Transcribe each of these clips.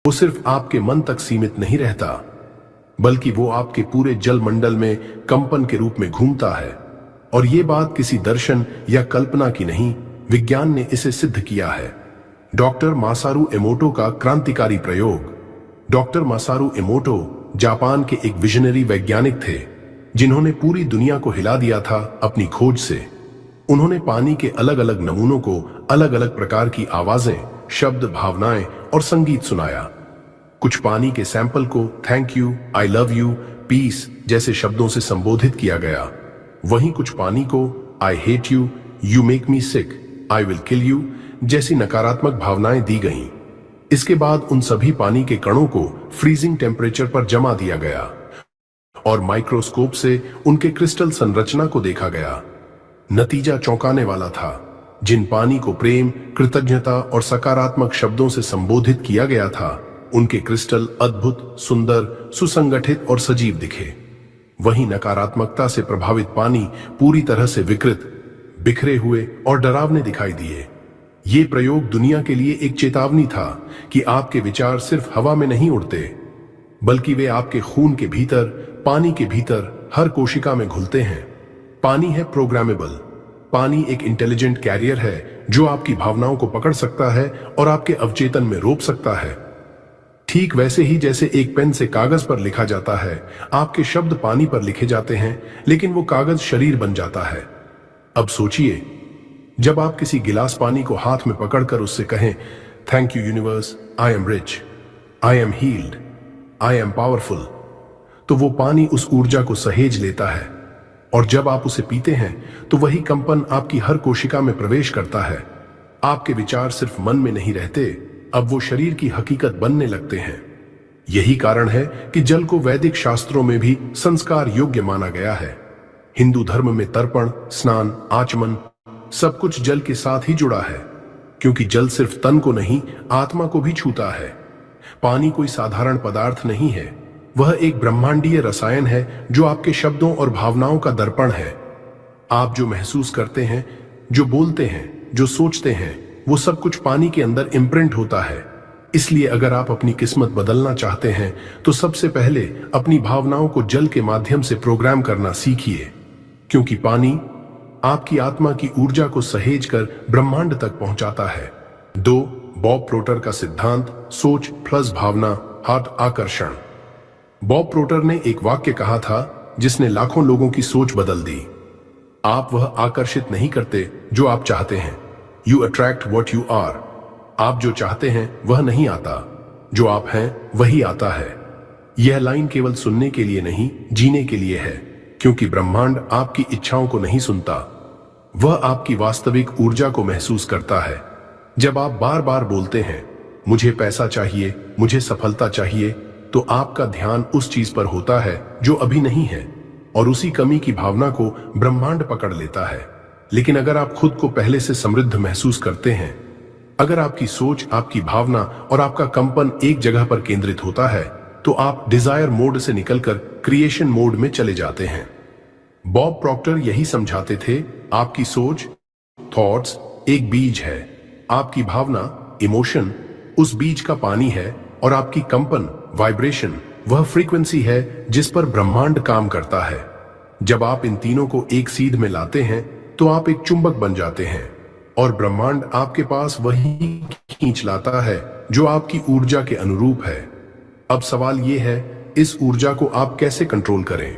वो सिर्फ आपके मन तक सीमित नहीं रहता, बल्कि वो आपके पूरे जल मंडल में कंपन के रूप में घूमता है। और ये बात किसी दर्शन या कल्पना की नहीं, विज्ञान ने इसे सिद्ध किया है। डॉक्टर मासारू इमोटो का क्रांतिकारी प्रयोग। डॉक्टर मासारू इमोटो जापान के एक विजनरी वैज्ञानिक थे, जिन्होंने पूरी दुनिया को हिला दिया था अपनी खोज से। उन्होंने पानी के अलग अलग नमूनों को अलग अलग प्रकार की आवाजें, शब्द, भावनाएं और संगीत सुनाया। कुछ पानी के सैंपल को thank you, I love you, peace जैसे शब्दों से संबोधित किया गया। वहीं कुछ पानी को I hate you, you make me sick, I will kill you जैसी नकारात्मक भावनाएं दी गईं। इसके बाद उन सभी पानी के कणों को फ्रीजिंग टेम्परेचर पर जमा दिया गया और माइक्रोस्कोप से उनके क्रिस्टल संरचना को देखा गया। नतीजा चौंकाने वाला था। जिन पानी को प्रेम, कृतज्ञता और सकारात्मक शब्दों से संबोधित किया गया था, उनके क्रिस्टल अद्भुत, सुंदर, सुसंगठित और सजीव दिखे। वहीं नकारात्मकता से प्रभावित पानी पूरी तरह से विकृत, बिखरे हुए और डरावने दिखाई दिए। ये प्रयोग दुनिया के लिए एक चेतावनी था कि आपके विचार सिर्फ हवा में नहीं उड़ते, बल्कि वे आपके खून के भीतर, पानी के भीतर हर कोशिका में घुलते हैं। पानी है प्रोग्रामेबल। पानी एक इंटेलिजेंट कैरियर है जो आपकी भावनाओं को पकड़ सकता है और आपके अवचेतन में रोप सकता है। ठीक वैसे ही जैसे एक पेन से कागज पर लिखा जाता है, आपके शब्द पानी पर लिखे जाते हैं, लेकिन वो कागज शरीर बन जाता है। अब सोचिए, जब आप किसी गिलास पानी को हाथ में पकड़कर उससे कहें thank you universe, I am rich, I am heeled, I am powerful, तो वो पानी उस ऊर्जा को सहेज लेता है। और जब आप उसे पीते हैं तो वही कंपन आपकी हर कोशिका में प्रवेश करता है। आपके विचार सिर्फ मन में नहीं रहते, अब वो शरीर की हकीकत बनने लगते हैं। यही कारण है कि जल को वैदिक शास्त्रों में भी संस्कार योग्य माना गया है। हिंदू धर्म में तर्पण, स्नान, आचमन सब कुछ जल के साथ ही जुड़ा है, क्योंकि जल सिर्फ तन को नहीं, आत्मा को भी छूता है। पानी कोई साधारण पदार्थ नहीं है, वह एक ब्रह्मांडीय रसायन है जो आपके शब्दों और भावनाओं का दर्पण है। आप जो महसूस करते हैं, जो बोलते हैं, जो सोचते हैं, वो सब कुछ पानी के अंदर इम्प्रिंट होता है। इसलिए अगर आप अपनी किस्मत बदलना चाहते हैं तो सबसे पहले अपनी भावनाओं को जल के माध्यम से प्रोग्राम करना सीखिए, क्योंकि पानी आपकी आत्मा की ऊर्जा को सहेज कर ब्रह्मांड तक पहुंचाता है। 2. बॉब प्रोटर का सिद्धांत, सोच प्लस भावना, हार्ट आकर्षण। बॉब प्रोटर ने एक वाक्य कहा था जिसने लाखों लोगों की सोच बदल दी। आप वह आकर्षित नहीं करते जो आप चाहते हैं, you attract what you are. आप जो चाहते हैं वह नहीं आता, जो आप हैं वही आता है। यह लाइन केवल सुनने के लिए नहीं, जीने के लिए है, क्योंकि ब्रह्मांड आपकी इच्छाओं को नहीं सुनता, वह आपकी वास्तविक ऊर्जा को महसूस करता है। जब आप बार बार बोलते हैं मुझे पैसा चाहिए, मुझे सफलता चाहिए, तो आपका ध्यान उस चीज पर होता है जो अभी नहीं है, और उसी कमी की भावना को ब्रह्मांड पकड़ लेता है। लेकिन अगर आप खुद को पहले से समृद्ध महसूस करते हैं, अगर आपकी सोच, आपकी भावना और आपका कंपन एक जगह पर केंद्रित होता है, तो आप डिजायर मोड से निकलकर क्रिएशन मोड में चले जाते हैं। बॉब प्रॉक्टर यही समझाते थे, आपकी सोच, थॉट्स एक बीज है, आपकी भावना, इमोशन उस बीज का पानी है, और आपकी कंपन, वाइब्रेशन वह फ्रीक्वेंसी है जिस पर ब्रह्मांड काम करता है। जब आप इन तीनों को एक सीध में लाते हैं तो आप एक चुंबक बन जाते हैं, और ब्रह्मांड आपके पास वही खींच लाता है जो आपकी ऊर्जा के अनुरूप है। अब सवाल यह है, इस ऊर्जा को आप कैसे कंट्रोल करें?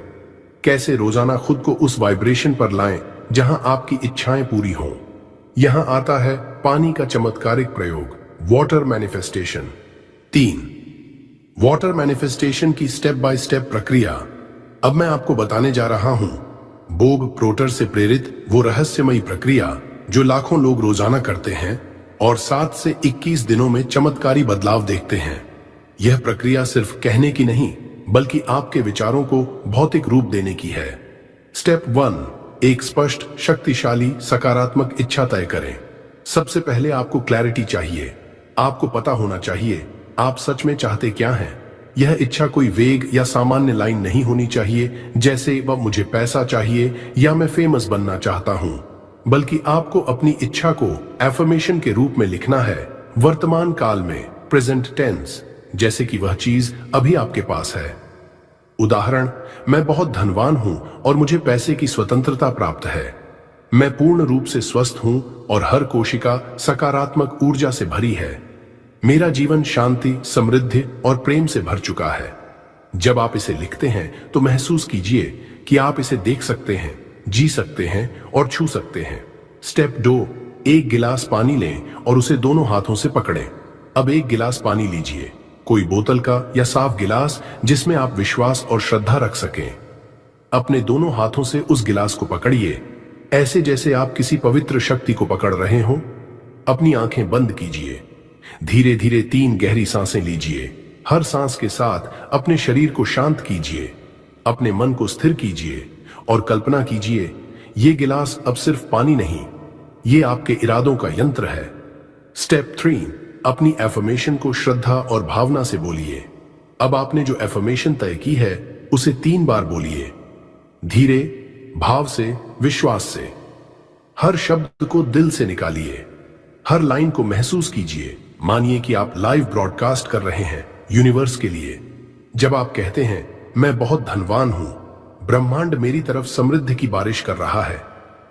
कैसे रोजाना खुद को उस वाइब्रेशन पर लाएं जहां आपकी इच्छाएं पूरी हों? यहां आता है पानी का चमत्कारिक प्रयोग, वाटर मैनिफेस्टेशन। 3. वाटर मैनिफेस्टेशन की स्टेप बाय स्टेप प्रक्रिया। अब मैं आपको बताने जा रहा हूं बॉब प्रोटर से प्रेरित वो रहस्यमयी प्रक्रिया जो लाखों लोग रोजाना करते हैं और 7 से 21 दिनों में चमत्कारी बदलाव देखते हैं। यह प्रक्रिया सिर्फ कहने की नहीं, बल्कि आपके विचारों को भौतिक रूप देने की है। स्टेप 1, एक स्पष्ट, शक्तिशाली, सकारात्मक इच्छा तय करें। सबसे पहले आपको क्लैरिटी चाहिए। आपको पता होना चाहिए आप सच में चाहते क्या हैं। यह इच्छा कोई वेग या सामान्य लाइन नहीं होनी चाहिए, जैसे वह मुझे पैसा चाहिए या मैं फेमस बनना चाहता हूं, बल्कि आपको अपनी इच्छा को एफर्मेशन के रूप में लिखना है, वर्तमान काल में, प्रेजेंट टेंस, जैसे कि वह चीज अभी आपके पास है। उदाहरण, मैं बहुत धनवान हूं और मुझे पैसे की स्वतंत्रता प्राप्त है। मैं पूर्ण रूप से स्वस्थ हूं और हर कोशिका सकारात्मक ऊर्जा से भरी है। मेरा जीवन शांति, समृद्धि और प्रेम से भर चुका है। जब आप इसे लिखते हैं तो महसूस कीजिए कि आप इसे देख सकते हैं, जी सकते हैं और छू सकते हैं। स्टेप 2, एक गिलास पानी लें और उसे दोनों हाथों से पकड़ें। अब एक गिलास पानी लीजिए, कोई बोतल का या साफ गिलास जिसमें आप विश्वास और श्रद्धा रख सकें। अपने दोनों हाथों से उस गिलास को पकड़िए, ऐसे जैसे आप किसी पवित्र शक्ति को पकड़ रहे हों। अपनी आंखें बंद कीजिए। धीरे धीरे 3 गहरी सांसें लीजिए। हर सांस के साथ अपने शरीर को शांत कीजिए, अपने मन को स्थिर कीजिए और कल्पना कीजिए, ये गिलास अब सिर्फ पानी नहीं, ये आपके इरादों का यंत्र है। स्टेप 3, अपनी एफर्मेशन को श्रद्धा और भावना से बोलिए। अब आपने जो एफर्मेशन तय की है उसे 3 बार बोलिए, धीरे, भाव से, विश्वास से। हर शब्द को दिल से निकालिए, हर लाइन को महसूस कीजिए। मानिए कि आप लाइव ब्रॉडकास्ट कर रहे हैं यूनिवर्स के लिए। जब आप कहते हैं, मैं बहुत धनवान हूं, ब्रह्मांड मेरी तरफ समृद्धि की बारिश कर रहा है,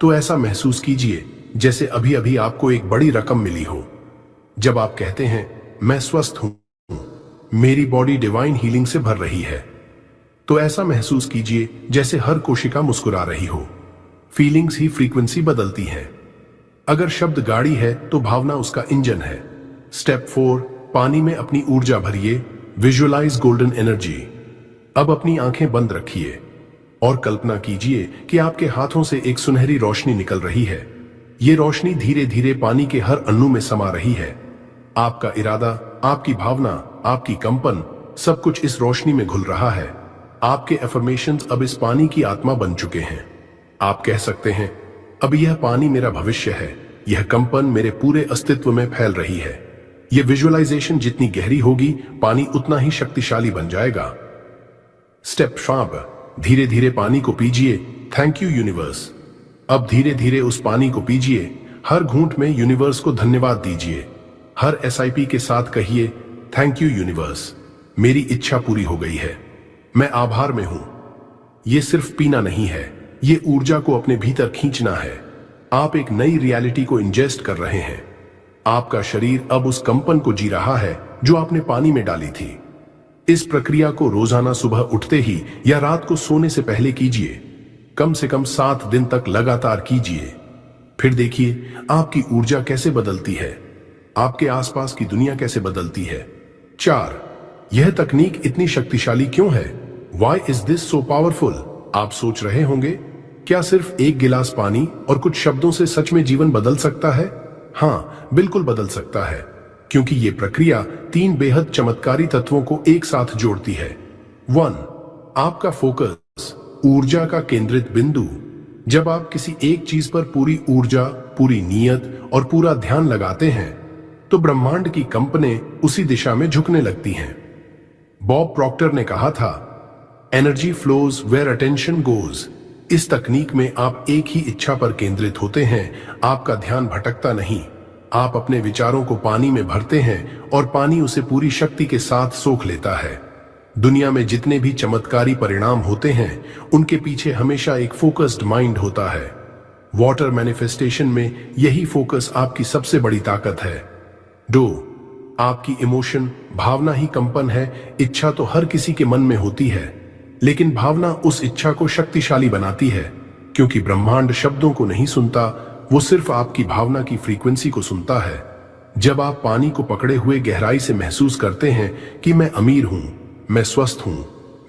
तो ऐसा महसूस कीजिए जैसे अभी अभी आपको एक बड़ी रकम मिली हो। जब आप कहते हैं, मैं स्वस्थ हूं, मेरी बॉडी डिवाइन हीलिंग से भर रही है, तो ऐसा महसूस कीजिए जैसे हर कोशिका मुस्कुरा रही हो। फीलिंग्स ही फ्रीक्वेंसी बदलती हैं। अगर शब्द गाड़ी है तो भावना उसका इंजन है। स्टेप 4, पानी में अपनी ऊर्जा भरिए। Visualize golden energy. अब अपनी आंखें बंद रखिए और कल्पना कीजिए कि आपके हाथों से एक सुनहरी रोशनी निकल रही है। ये रोशनी धीरे धीरे पानी के हर अणु में समा रही है। आपका इरादा, आपकी भावना, आपकी कंपन, सब कुछ इस रोशनी में घुल रहा है। आपके एफर्मेशंस अब इस पानी की आत्मा बन चुके हैं। आप कह सकते हैं, अब यह पानी मेरा भविष्य है। यह कंपन मेरे पूरे अस्तित्व में फैल रही है। यह विजुअलाइजेशन जितनी गहरी होगी, पानी उतना ही शक्तिशाली बन जाएगा। स्टेप 5, धीरे धीरे पानी को पीजिए। Thank you universe. अब धीरे धीरे उस पानी को पीजिए। हर घूंट में यूनिवर्स को धन्यवाद दीजिए। हर एसआईपी के साथ कहिए, थैंक यू यूनिवर्स, मेरी इच्छा पूरी हो गई है। मैं आभार में हूं। यह सिर्फ पीना नहीं है, ये ऊर्जा को अपने भीतर खींचना है। आप एक नई रियलिटी को इंजेस्ट कर रहे हैं। आपका शरीर अब उस कंपन को जी रहा है जो आपने पानी में डाली थी। इस प्रक्रिया को रोजाना सुबह उठते ही या रात को सोने से पहले कीजिए। कम से कम 7 दिन तक लगातार कीजिए। फिर देखिए आपकी ऊर्जा कैसे बदलती है, आपके आसपास की दुनिया कैसे बदलती है। 4, यह तकनीक इतनी शक्तिशाली क्यों है? Why is this so powerful? आप सोच रहे होंगे, क्या सिर्फ एक गिलास पानी और कुछ शब्दों से सच में जीवन बदल सकता है? हाँ, बिल्कुल बदल सकता है, क्योंकि यह प्रक्रिया 3 बेहद चमत्कारी तत्वों को एक साथ जोड़ती है। 1, आपका फोकस, ऊर्जा का केंद्रित बिंदु। जब आप किसी एक चीज पर पूरी ऊर्जा, पूरी नियत और पूरा ध्यान लगाते हैं, तो ब्रह्मांड की कंपनें उसी दिशा में झुकने लगती हैं। बॉब प्रॉक्टर ने कहा था, energy flows where attention goes. इस तकनीक में आप एक ही इच्छा पर केंद्रित होते हैं। आपका ध्यान भटकता नहीं। आप अपने विचारों को पानी में भरते हैं और पानी उसे पूरी शक्ति के साथ सोख लेता है। दुनिया में जितने भी चमत्कारी परिणाम होते हैं, उनके पीछे हमेशा एक फोकस्ड माइंड होता है। वाटर मैनिफेस्टेशन में यही फोकस आपकी सबसे बड़ी ताकत है। 2, आपकी इमोशन, भावना ही कंपन है। इच्छा तो हर किसी के मन में होती है, लेकिन भावना उस इच्छा को शक्तिशाली बनाती है, क्योंकि ब्रह्मांड शब्दों को नहीं सुनता, वो सिर्फ आपकी भावना की फ्रीक्वेंसी को सुनता है। जब आप पानी को पकड़े हुए गहराई से महसूस करते हैं कि मैं अमीर हूं, मैं स्वस्थ हूं,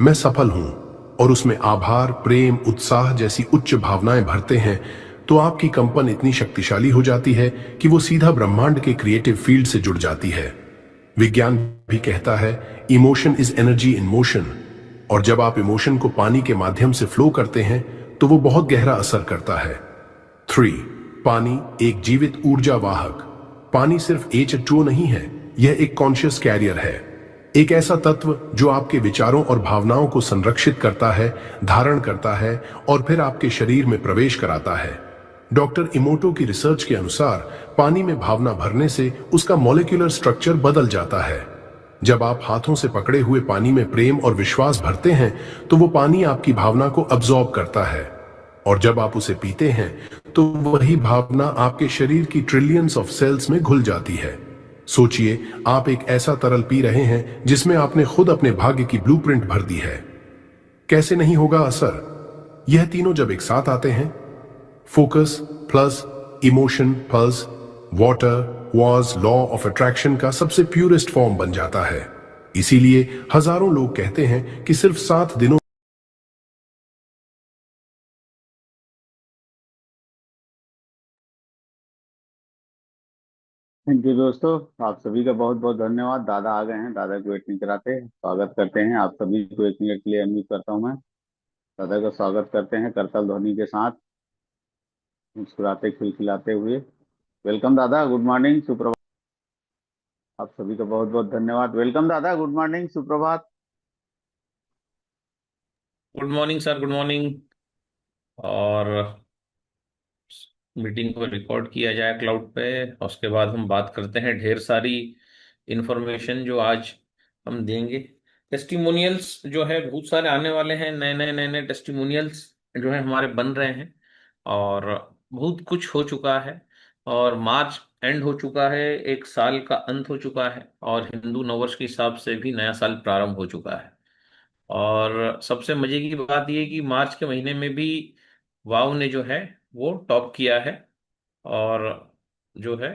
मैं सफल हूं, और उसमें आभार, प्रेम, उत्साह जैसी उच्च भावनाएं भरते हैं, तो आपकी कंपन इतनी शक्तिशाली हो जाती है कि वो सीधा ब्रह्मांड के क्रिएटिव फील्ड से जुड़ जाती है। विज्ञान भी कहता है, emotion is energy in motion. और जब आप इमोशन को पानी के माध्यम से फ्लो करते हैं, तो वो बहुत गहरा असर करता है। 3, पानी एक जीवित ऊर्जा वाहक। पानी सिर्फ H2O नहीं है, यह एक कॉन्शियस कैरियर है। एक ऐसा तत्व जो आपके विचारों और भावनाओं को संरक्षित करता है, धारण करता है और फिर आपके शरीर में प्रवेश कराता है। डॉक्टर इमोटो की रिसर्च के अनुसार पानी में भावना भरने से उसका मॉलिक्यूलर स्ट्रक्चर बदल जाता है। जब आप हाथों से पकड़े हुए पानी में प्रेम और विश्वास भरते हैं तो वो पानी आपकी भावना को अब्सॉर्ब करता है, और जब आप उसे पीते हैं तो वही भावना आपके शरीर की ट्रिलियंस ऑफ सेल्स में घुल जाती है। सोचिए, आप एक ऐसा तरल पी रहे हैं जिसमें आपने खुद अपने भाग्य की ब्लूप्रिंट भर दी है। कैसे नहीं होगा असर? यह तीनों जब एक साथ आते हैं, focus plus emotion plus water was law of attraction का सबसे प्यूरेस्ट फॉर्म बन जाता है। इसीलिए हजारों लोग कहते हैं कि सिर्फ 7 दिनों थैंक यू दोस्तों। आप सभी का बहुत बहुत धन्यवाद। दादा आ गए हैं, दादा को वेट नहीं कराते, स्वागत करते हैं। आप सभी को 1 मिनट के लिए अनम्यूट करता हूं मैं। दादा का स्वागत करते हैं करतल ध्वनि के साथ, मुस्कुराते खिलखिलाते हुए। वेलकम दादा, गुड मॉर्निंग, सुप्रभात। आप सभी का बहुत बहुत धन्यवाद। वेलकम दादा, गुड मॉर्निंग, सुप्रभात। Good morning sir, good morning. और मीटिंग को रिकॉर्ड किया जाए क्लाउड पे, और उसके बाद हम बात करते हैं ढेर सारी इंफॉर्मेशन जो आज हम देंगे। टेस्टिमोनियल्स जो है बहुत सारे आने वाले हैं, नए नए नए नए टेस्टिमोनियल्स जो है हमारे बन रहे हैं। और बहुत कुछ हो चुका है, और मार्च एंड हो चुका है, एक साल का अंत हो चुका है, और हिंदू नववर्ष के हिसाब से भी नया साल प्रारंभ हो चुका है। और सबसे मजे की बात यह कि मार्च के महीने में भी वाव ने जो है वो टॉप किया है। और जो है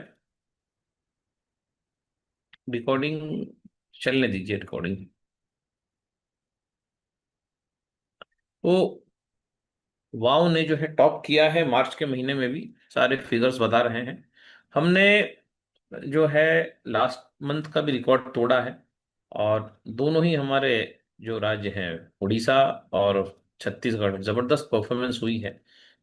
रिकॉर्डिंग चलने दीजिए, रिकॉर्डिंग। तो वाव ने जो है टॉप किया है मार्च के महीने में भी, सारे फिगर्स बता रहे हैं। हमने जो है लास्ट मंथ का भी रिकॉर्ड तोड़ा है। और दोनों ही हमारे जो राज्य हैं, उड़ीसा और छत्तीसगढ़, जबरदस्त परफॉर्मेंस हुई है।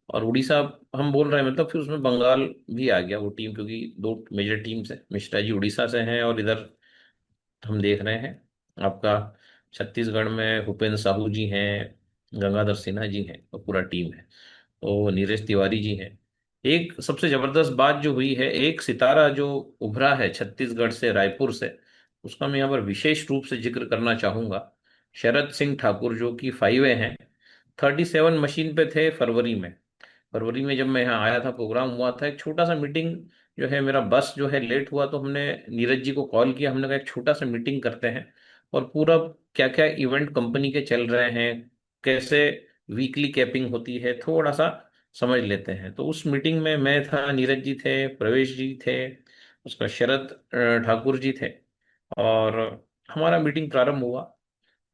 और उड़ीसा हम बोल रहे हैं मतलब फिर उसमें बंगाल भी आ गया वो टीम, क्योंकि दो मेजर टीम्स हैं। मिश्रा जी उड़ीसा से हैं, और इधर हम देख रहे हैं आपका छत्तीसगढ़ में भूपेंद्र साहू जी हैं, गंगाधर सिन्हा जी हैं, और पूरा टीम है। तो नीरज तिवारी जी हैं। एक सबसे जबरदस्त बात जो हुई है, एक सितारा जो उभरा है छत्तीसगढ़ से, रायपुर से, उसका मैं यहाँ पर विशेष रूप से जिक्र करना चाहूंगा। शरद सिंह ठाकुर, जो कि 5 हैं। 37 मशीन पे थे फरवरी में जब मैं यहाँ आया था, प्रोग्राम हुआ था, एक छोटा सा मीटिंग जो है, मेरा बस जो है लेट हुआ, तो हमने नीरज जी को कॉल किया। हमने कहा एक छोटा सा मीटिंग करते हैं, और पूरा क्या क्या इवेंट कंपनी के चल रहे हैं, कैसे वीकली कैपिंग होती है, थोड़ा सा समझ लेते हैं। तो उस मीटिंग में मैं था, नीरज जी थे, प्रवेश जी थे, उसका शरद ठाकुर जी थे। और हमारा मीटिंग प्रारंभ हुआ।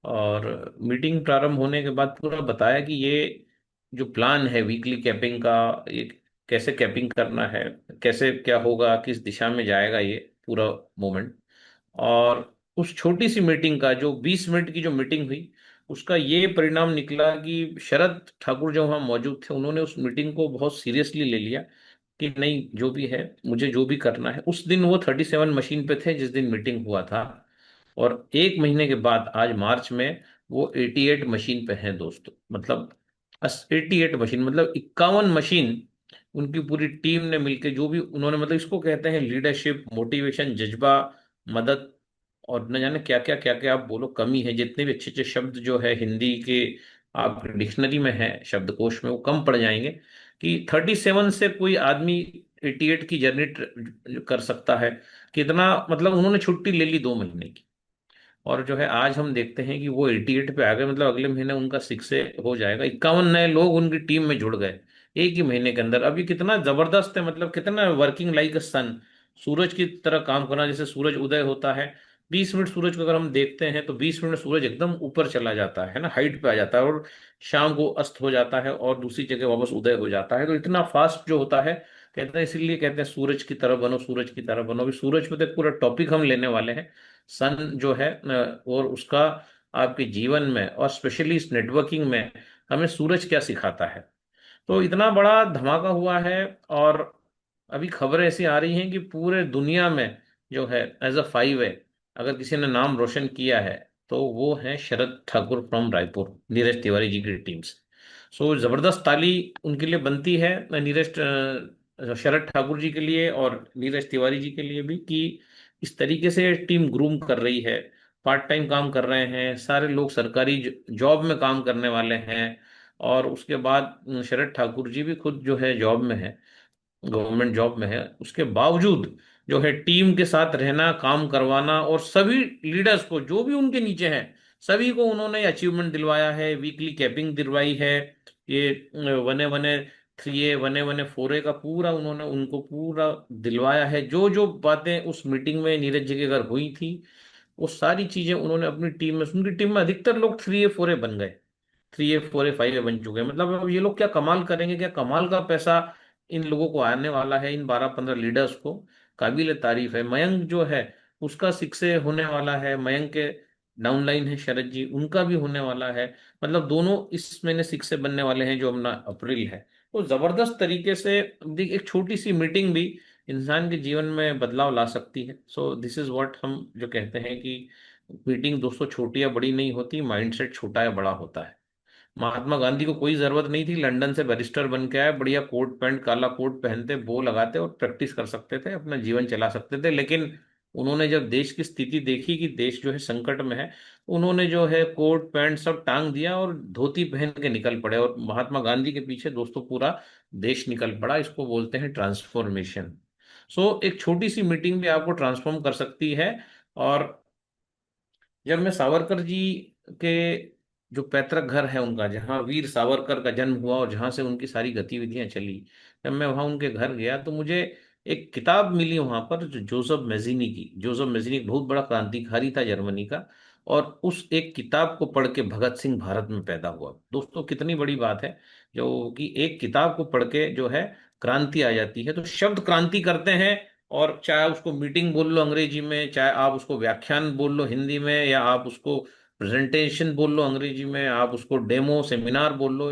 और मीटिंग प्रारंभ होने के बाद पूरा बताया कि ये जो प्लान है वीकली कैपिंग का, ये कैसे कैपिंग करना है, कैसे क्या होगा, किस दिशा में जाएगा ये पूरा मूवमेंट। और उस छोटी सी मीटिंग का, जो 20 मिनट की जो मीटिंग हुई, उसका ये परिणाम निकला कि शरद ठाकुर जो वहाँ मौजूद थे, उन्होंने उस मीटिंग को बहुत सीरियसली ले लिया कि नहीं, जो भी है, मुझे जो भी करना है। उस दिन वो 37 मशीन पे थे जिस दिन मीटिंग हुआ था। और एक महीने के बाद आज मार्च में वो 88 मशीन पे हैं दोस्तों। मतलब 88 मशीन, मतलब 51 मशीन उनकी पूरी टीम ने मिलकर, जो भी उन्होंने, मतलब इसको कहते हैं लीडरशिप, मोटिवेशन, जज्बा, मदद, और न जाने क्या क्या क्या क्या आप बोलो कमी है। जितने भी अच्छे अच्छे शब्द जो है हिंदी के आप डिक्शनरी में है, शब्दकोश में, वो कम पड़ जाएंगे कि 37 से कोई आदमी 88 की जर्नी कर सकता है। कितना, मतलब उन्होंने छुट्टी ले ली 2 महीने की। और जो है आज हम देखते हैं कि वो 88 पे आ गए, मतलब अगले महीने उनका 6 से हो जाएगा। 51 नए लोग उनकी टीम में जुड़ गए एक ही महीने के अंदर। अब ये कितना जबरदस्त है, मतलब कितना वर्किंग लाइक अ सन, सूरज की तरह काम करना। जैसे सूरज उदय होता है, 20 मिनट सूरज को अगर हम देखते हैं तो 20 मिनट सूरज एकदम ऊपर चला जाता है ना, हाइट पे आ जाता है, और शाम को अस्त हो जाता है, और दूसरी जगह वापस उदय हो जाता है। तो इतना फास्ट जो होता है, कहते हैं, इसीलिए कहते हैं सूरज की तरह बनो, सूरज की तरह बनो। अभी सूरज पे तो एक पूरा टॉपिक हम लेने वाले हैं, सन जो है और उसका आपके जीवन में, और स्पेशली इस नेटवर्किंग में हमें सूरज क्या सिखाता है। तो इतना बड़ा धमाका हुआ है। और अभी खबरें ऐसी आ रही हैं कि पूरे दुनिया में जो है एज अ 5 है, अगर किसी ने नाम रोशन किया है, तो वो है शरद ठाकुर फ्रॉम रायपुर, नीरज तिवारी जी की टीम से। सो जबरदस्त ताली उनके लिए बनती है, शरद ठाकुर जी के लिए और नीरज तिवारी जी के लिए भी, कि इस तरीके से टीम ग्रूम कर रही है। पार्ट टाइम काम कर रहे हैं, सारे लोग सरकारी जॉब में काम करने वाले हैं। और उसके बाद शरद ठाकुर जी भी खुद जो है जॉब में है, गवर्नमेंट जॉब में है। उसके बावजूद जो है टीम के साथ रहना, काम करवाना, और सभी लीडर्स को जो भी उनके नीचे हैं सभी को उन्होंने अचीवमेंट दिलवाया है, वीकली कैपिंग दिलवाई है। ये वने वने 3A वने वने 4A का पूरा उन्होंने उनको पूरा दिलवाया है। जो जो बातें उस मीटिंग में नीरज जी के घर हुई थी वो सारी चीजें उन्होंने अपनी टीम में, उनकी टीम में अधिकतर लोग 3A 4A बन गए, 3A 4A 5A बन चुके हैं। मतलब अब ये लोग क्या कमाल करेंगे, क्या कमाल का पैसा इन लोगों को आने वाला है, इन 12-15 लीडर्स को। काबिल तारीफ है। मयंक जो है उसका 6A होने वाला है, मयंक के डाउनलाइन है शरद जी, उनका भी होने वाला है। मतलब दोनों इस महीने 6A बनने वाले हैं, जो अपना अप्रैल है। तो जबरदस्त तरीके से देख, एक छोटी सी मीटिंग भी इंसान के जीवन में बदलाव ला सकती है। सो दिस इज व्हाट हम जो कहते हैं कि मीटिंग दोस्तों छोटी या बड़ी नहीं होती, माइंडसेट छोटा या बड़ा होता है। महात्मा गांधी को कोई जरूरत नहीं थी लंदन से बैरिस्टर बन के आए, बढ़िया कोट पैंट काला कोट पहनते, बो लगाते और प्रैक्टिस कर सकते थे, अपना जीवन चला सकते थे। लेकिन उन्होंने जब देश की स्थिति देखी कि देश जो है संकट में है, उन्होंने जो है कोट पैंट सब टांग दिया और धोती पहन के निकल पड़े। और महात्मा गांधी के पीछे दोस्तों पूरा देश निकल पड़ा। इसको बोलते हैं ट्रांसफॉर्मेशन। सो एक छोटी सी मीटिंग भी आपको ट्रांसफॉर्म कर सकती है। और जब मैं सावरकर जी के जो पैतृक घर है उनका, जहाँ वीर सावरकर का जन्म हुआ और जहाँ से उनकी सारी गतिविधियां चली, जब मैं वहाँ उनके घर गया तो मुझे एक किताब मिली वहाँ पर, जो जोसेफ मेज़िनी की। जोसेफ मेज़िनी एक बहुत बड़ा क्रांतिकारी था जर्मनी का। और उस एक किताब को पढ़ के भगत सिंह भारत में पैदा हुआ। दोस्तों कितनी बड़ी बात है, जो कि एक किताब को पढ़ के जो है क्रांति आ जाती है। तो शब्द क्रांति करते हैं। और चाहे उसको मीटिंग बोल लो अंग्रेजी में, चाहे आप उसको व्याख्यान बोल लो हिंदी में, या आप उसको प्रेजेंटेशन बोल लो अंग्रेजी में, आप उसको डेमो सेमिनार बोल लो,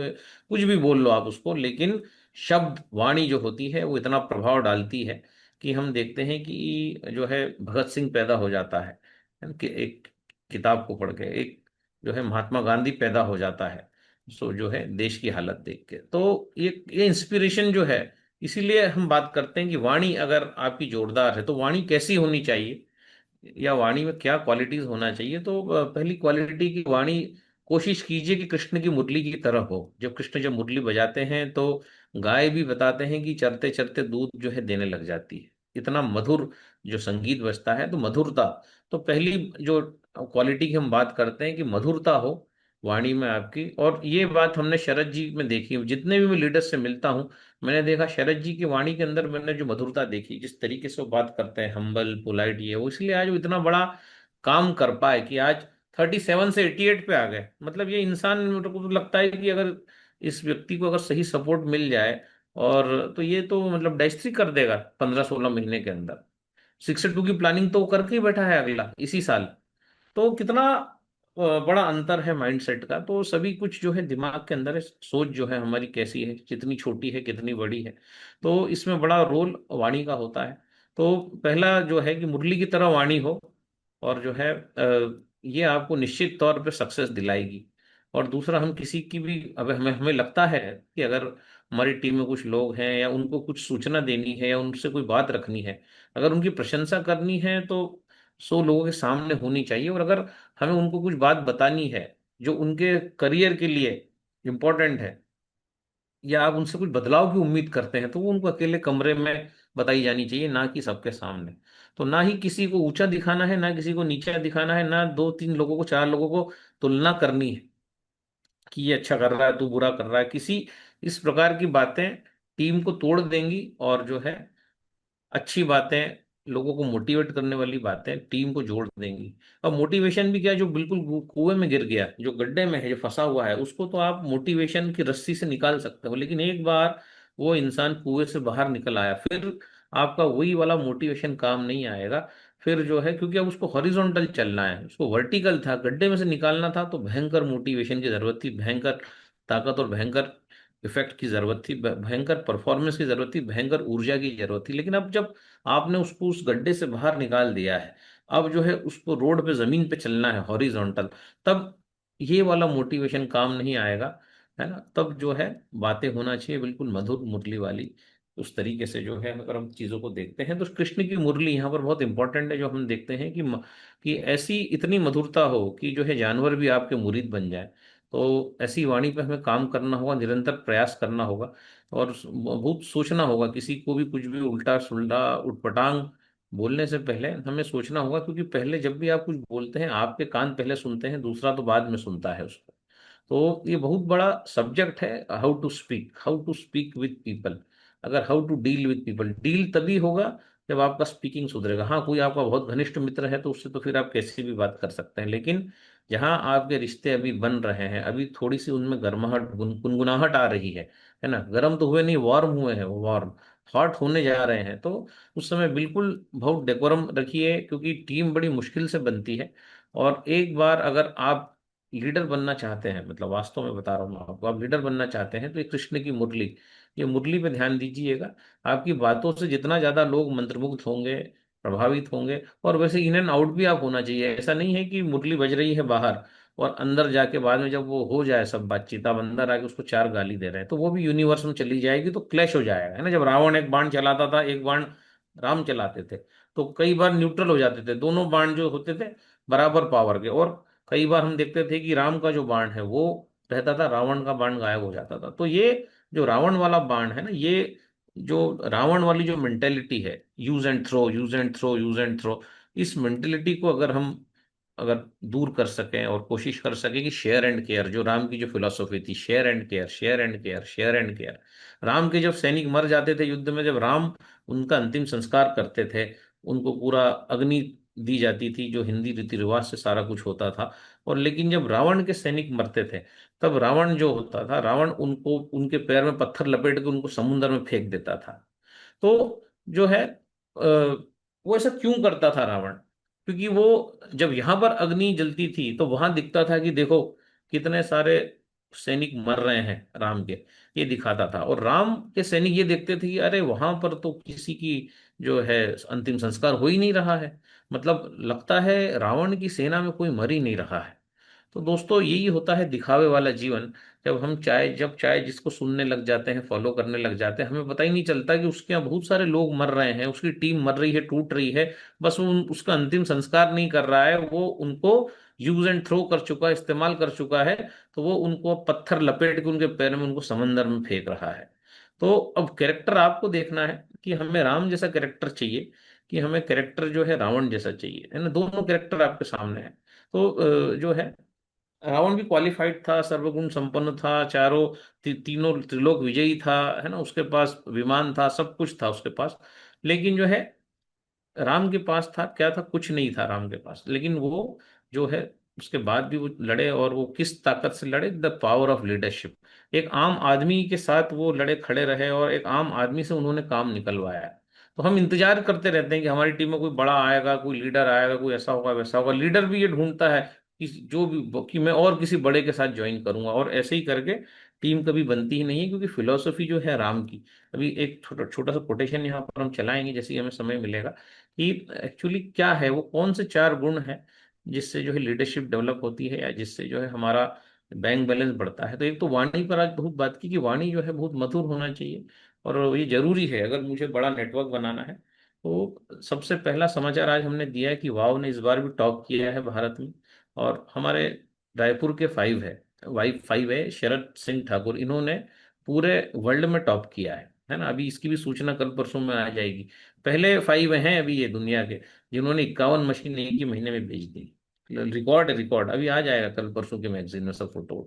कुछ भी बोल लो आप उसको, लेकिन शब्द वाणी जो होती है वो इतना प्रभाव डालती है कि हम देखते हैं कि जो है भगत सिंह पैदा हो जाता है कि एक किताब को पढ़ के, एक जो है महात्मा गांधी पैदा हो जाता है। सो जो है देश की हालत देख के, तो ये इंस्पिरेशन जो है। इसीलिए हम बात करते हैं कि वाणी अगर आपकी जोरदार है तो वाणी कैसी होनी चाहिए, या वाणी में क्या क्वालिटीज होना चाहिए। तो पहली क्वालिटी की वाणी, कोशिश कीजिए कि कृष्ण की मुरली की तरह हो। जब कृष्ण जब मुरली बजाते हैं तो गाय भी बताते हैं कि चरते चरते दूध जो है देने लग जाती है। इतना मधुर जो संगीत बजता है, तो मधुरता। तो पहली जो क्वालिटी की हम बात करते हैं कि मधुरता हो वाणी में आपकी। और ये बात हमने शरद जी में देखी, जितने भी मैं लीडर्स से मिलता हूँ मैंने देखा शरद जी की वाणी के अंदर मैंने जो मधुरता देखी, जिस तरीके से वो बात करते हैं, हम्बल पोलाइट, ये वो, इसलिए आज वो इतना बड़ा काम कर पाए कि आज 37 से 88 पे आ गए। मतलब ये इंसान, मेरे को तो लगता है कि अगर इस व्यक्ति को अगर सही सपोर्ट मिल जाए, और तो ये तो मतलब डायस्ट्री कर देगा 15-16 महीने के अंदर। 62 की प्लानिंग तो वो करके ही बैठा है अगला इसी साल। तो कितना बड़ा अंतर है माइंडसेट का। तो सभी कुछ जो है दिमाग के अंदर है, सोच जो है हमारी कैसी है, कितनी छोटी है कितनी बड़ी है। तो इसमें बड़ा रोल वाणी का होता है। तो पहला जो है कि मुरली की तरह वाणी हो, और जो है ये आपको निश्चित तौर पे सक्सेस दिलाएगी। और दूसरा, हम किसी की भी, अब हमें हमें लगता है कि अगर हमारी टीम में कुछ लोग हैं या उनको कुछ सूचना देनी है या उनसे कोई बात रखनी है, अगर उनकी प्रशंसा करनी है तो 100 लोगों के सामने होनी चाहिए। और अगर हमें उनको कुछ बात बतानी है जो उनके करियर के लिए इम्पोर्टेंट है, या आप उनसे कुछ बदलाव की उम्मीद करते हैं, तो वो उनको अकेले कमरे में बताई जानी चाहिए, ना कि सबके सामने। तो ना ही किसी को ऊंचा दिखाना है, ना किसी को नीचा दिखाना है, ना 2-3 लोगों को, 4 लोगों को तुलना करनी है कि ये अच्छा कर रहा है तू बुरा कर रहा है। किसी इस प्रकार की बातें टीम को तोड़ देंगी। और जो है अच्छी बातें, लोगों को मोटिवेट करने वाली बातें टीम को जोड़ देंगी। अब मोटिवेशन भी क्या, जो बिल्कुल कुएं में गिर गया, जो गड्ढे में है, जो फंसा हुआ है, उसको तो आप मोटिवेशन की रस्सी से निकाल सकते हो, लेकिन एक बार वो इंसान कुएं से बाहर निकल आया, फिर आपका वही वाला मोटिवेशन काम नहीं आएगा। फिर जो है, क्योंकि अब उसको हॉरिजॉन्टल चलना है, उसको वर्टिकल था, गड्ढे में से निकालना था, तो भयंकर मोटिवेशन की जरूरत थी, भयंकर ताकत और भयंकर इफेक्ट की जरूरत थी, भयंकर परफॉर्मेंस की जरूरत थी, भयंकर ऊर्जा की जरूरत थी। लेकिन अब जब आपने उसको उस गड्ढे से बाहर निकाल दिया है, अब जो है उसको रोड पे, जमीन पे चलना है हॉरिजॉन्टल, तब ये वाला मोटिवेशन काम नहीं आएगा, है ना। तब जो है बातें होना चाहिए बिल्कुल मधुर मुरली वाली। उस तरीके से जो है अगर हम चीजों को देखते हैं तो कृष्ण की मुरली यहाँ पर बहुत इंपॉर्टेंट है। जो हम देखते हैं कि ऐसी इतनी मधुरता हो कि जो है जानवर भी आपके मुरीद बन जाए। तो ऐसी वाणी पे हमें काम करना होगा, निरंतर प्रयास करना होगा और बहुत सोचना होगा। किसी को भी कुछ भी उल्टा सुल्टा उटपटांग बोलने से पहले हमें सोचना होगा, क्योंकि पहले जब भी आप कुछ बोलते हैं आपके कान पहले सुनते हैं, दूसरा तो बाद में सुनता है उसको। तो ये बहुत बड़ा सब्जेक्ट है, how to speak with people. अगर how to deal with people, deal तभी होगा जब आपका स्पीकिंग सुधरेगा। हाँ, कोई आपका बहुत घनिष्ठ मित्र है तो उससे तो फिर आप कैसी भी बात कर सकते हैं, लेकिन जहाँ आपके रिश्ते अभी बन रहे हैं, अभी थोड़ी सी उनमें गर्माहट गुनगुनाहट आ रही है ना, गर्म तो हुए नहीं, वार्म हुए हैं, वो वार्म हॉट होने जा रहे हैं, तो उस समय बिल्कुल बहुत डेकोरम रखिए, क्योंकि टीम बड़ी मुश्किल से बनती है। और एक बार अगर आप लीडर बनना चाहते हैं, मतलब वास्तव में बता रहा हूँ आपको, आप लीडर बनना चाहते हैं तो ये कृष्ण की मुरली, ये मुरली पे ध्यान दीजिएगा। आपकी बातों से जितना ज्यादा लोग मंत्रमुग्ध होंगे, प्रभावित होंगे, और वैसे इन एंड आउट भी आप होना चाहिए। ऐसा नहीं है कि मुरली बज रही है बाहर और अंदर जाके बाद में जब वो हो जाए सब बातचीत, आप अंदर आके उसको चार गाली दे रहे हैं, तो वो भी यूनिवर्स में चली जाएगी, तो क्लैश हो जाएगा, है ना। जब रावण एक बाण चलाता था, एक बाण राम चलाते थे, तो कई बार न्यूट्रल हो जाते थे दोनों बाण जो होते थे, बराबर पावर के। और कई बार हम देखते थे कि राम का जो बाण है वो रहता था, रावण का बाण गायब हो जाता था। तो ये जो रावण वाला बाण है ना, ये जो रावण वाली जो मेंटेलिटी है, use and throw, use and throw, use and throw, इस मेंटेलिटी को अगर हम अगर दूर कर सकें और कोशिश कर सकें कि शेयर एंड केयर, जो राम की जो फिलॉसफी थी, share and care, share and care, share and care. Ram के जब सैनिक मर जाते थे युद्ध में, जब राम उनका अंतिम संस्कार करते थे, उनको पूरा अग्नि दी जाती थी, जो हिंदी रीति रिवाज से सारा कुछ होता था। और लेकिन जब रावण के सैनिक मरते थे, तब रावण जो होता था, रावण उनको उनके पैर में पत्थर लपेट के उनको समुद्र में फेंक देता था। तो जो है वो ऐसा क्यों करता था रावण? क्योंकि वो जब यहां पर अग्नि जलती थी तो वहां दिखता था कि देखो कितने सारे सैनिक मर रहे हैं राम के, ये दिखाता था। और राम के सैनिक ये देखते थे कि अरे वहां पर तो किसी की जो है अंतिम संस्कार हो ही नहीं रहा है, मतलब लगता है रावण की सेना में कोई मर ही नहीं रहा है। तो दोस्तों यही होता है दिखावे वाला जीवन। जब चाहे जिसको सुनने लग जाते हैं, फॉलो करने लग जाते हैं, हमें पता ही नहीं चलता कि उसके यहाँ बहुत सारे लोग मर रहे हैं, उसकी टीम मर रही है, टूट रही है, बस वो उसका अंतिम संस्कार नहीं कर रहा है, वो उनको यूज एंड थ्रो कर चुका है, इस्तेमाल कर चुका है। तो वो उनको पत्थर लपेट के उनके पैर में उनको समंदर में फेंक रहा है। तो अब कैरेक्टर आपको देखना है कि हमें राम जैसा कैरेक्टर चाहिए, कि हमें कैरेक्टर जो है रावण जैसा चाहिए, है ना। दोनों कैरेक्टर आपके सामने है। तो जो है रावण भी क्वालिफाइड था, सर्वगुण संपन्न था, चारों तीनों त्रिलोक विजयी था, है ना, उसके पास विमान था, सब कुछ था उसके पास। लेकिन जो है राम के पास था क्या? था कुछ नहीं था राम के पास। लेकिन वो जो है उसके बाद भी वो लड़े, और वो किस ताकत से लड़े? The power of leadership. एक आम आदमी के साथ वो लड़े, खड़े रहे, और एक आम आदमी से उन्होंने काम निकलवाया है। तो हम इंतजार करते रहते हैं कि हमारी टीम में कोई बड़ा आएगा, कोई लीडर आएगा, कोई ऐसा होगा वैसा होगा। लीडर भी ये ढूंढता है कि जो भी कि मैं और किसी बड़े के साथ ज्वाइन करूंगा, और ऐसे ही करके टीम कभी बनती ही नहीं है। क्योंकि फिलोसफी जो है राम की, अभी एक छोटा छोटा सा कोटेशन यहाँ पर हम चलाएंगे जैसे ही हमें समय मिलेगा, कि एक्चुअली क्या है, वो कौन से चार गुण हैं जिससे जो है लीडरशिप डेवलप होती है, या जिससे जो है हमारा बैंक बैलेंस बढ़ता है। तो एक तो वाणी पर आज बहुत बात की कि वाणी जो है बहुत मधुर होना चाहिए, और ये जरूरी है अगर मुझे बड़ा नेटवर्क बनाना है। तो सबसे पहला समाचार आज हमने दिया है कि वाव ने इस बार भी टॉप किया है भारत में। और हमारे रायपुर के फाइव है शरद सिंह ठाकुर, इन्होंने पूरे वर्ल्ड में टॉप किया है ना। अभी इसकी भी सूचना कल परसों में आ जाएगी। पहले फाइव हैं अभी ये दुनिया के जिन्होंने 51 मशीन एक ही महीने में बेच दी। रिकॉर्ड है, रिकॉर्ड अभी आ जाएगा कल परसों के मैगजीन में सब फोटो।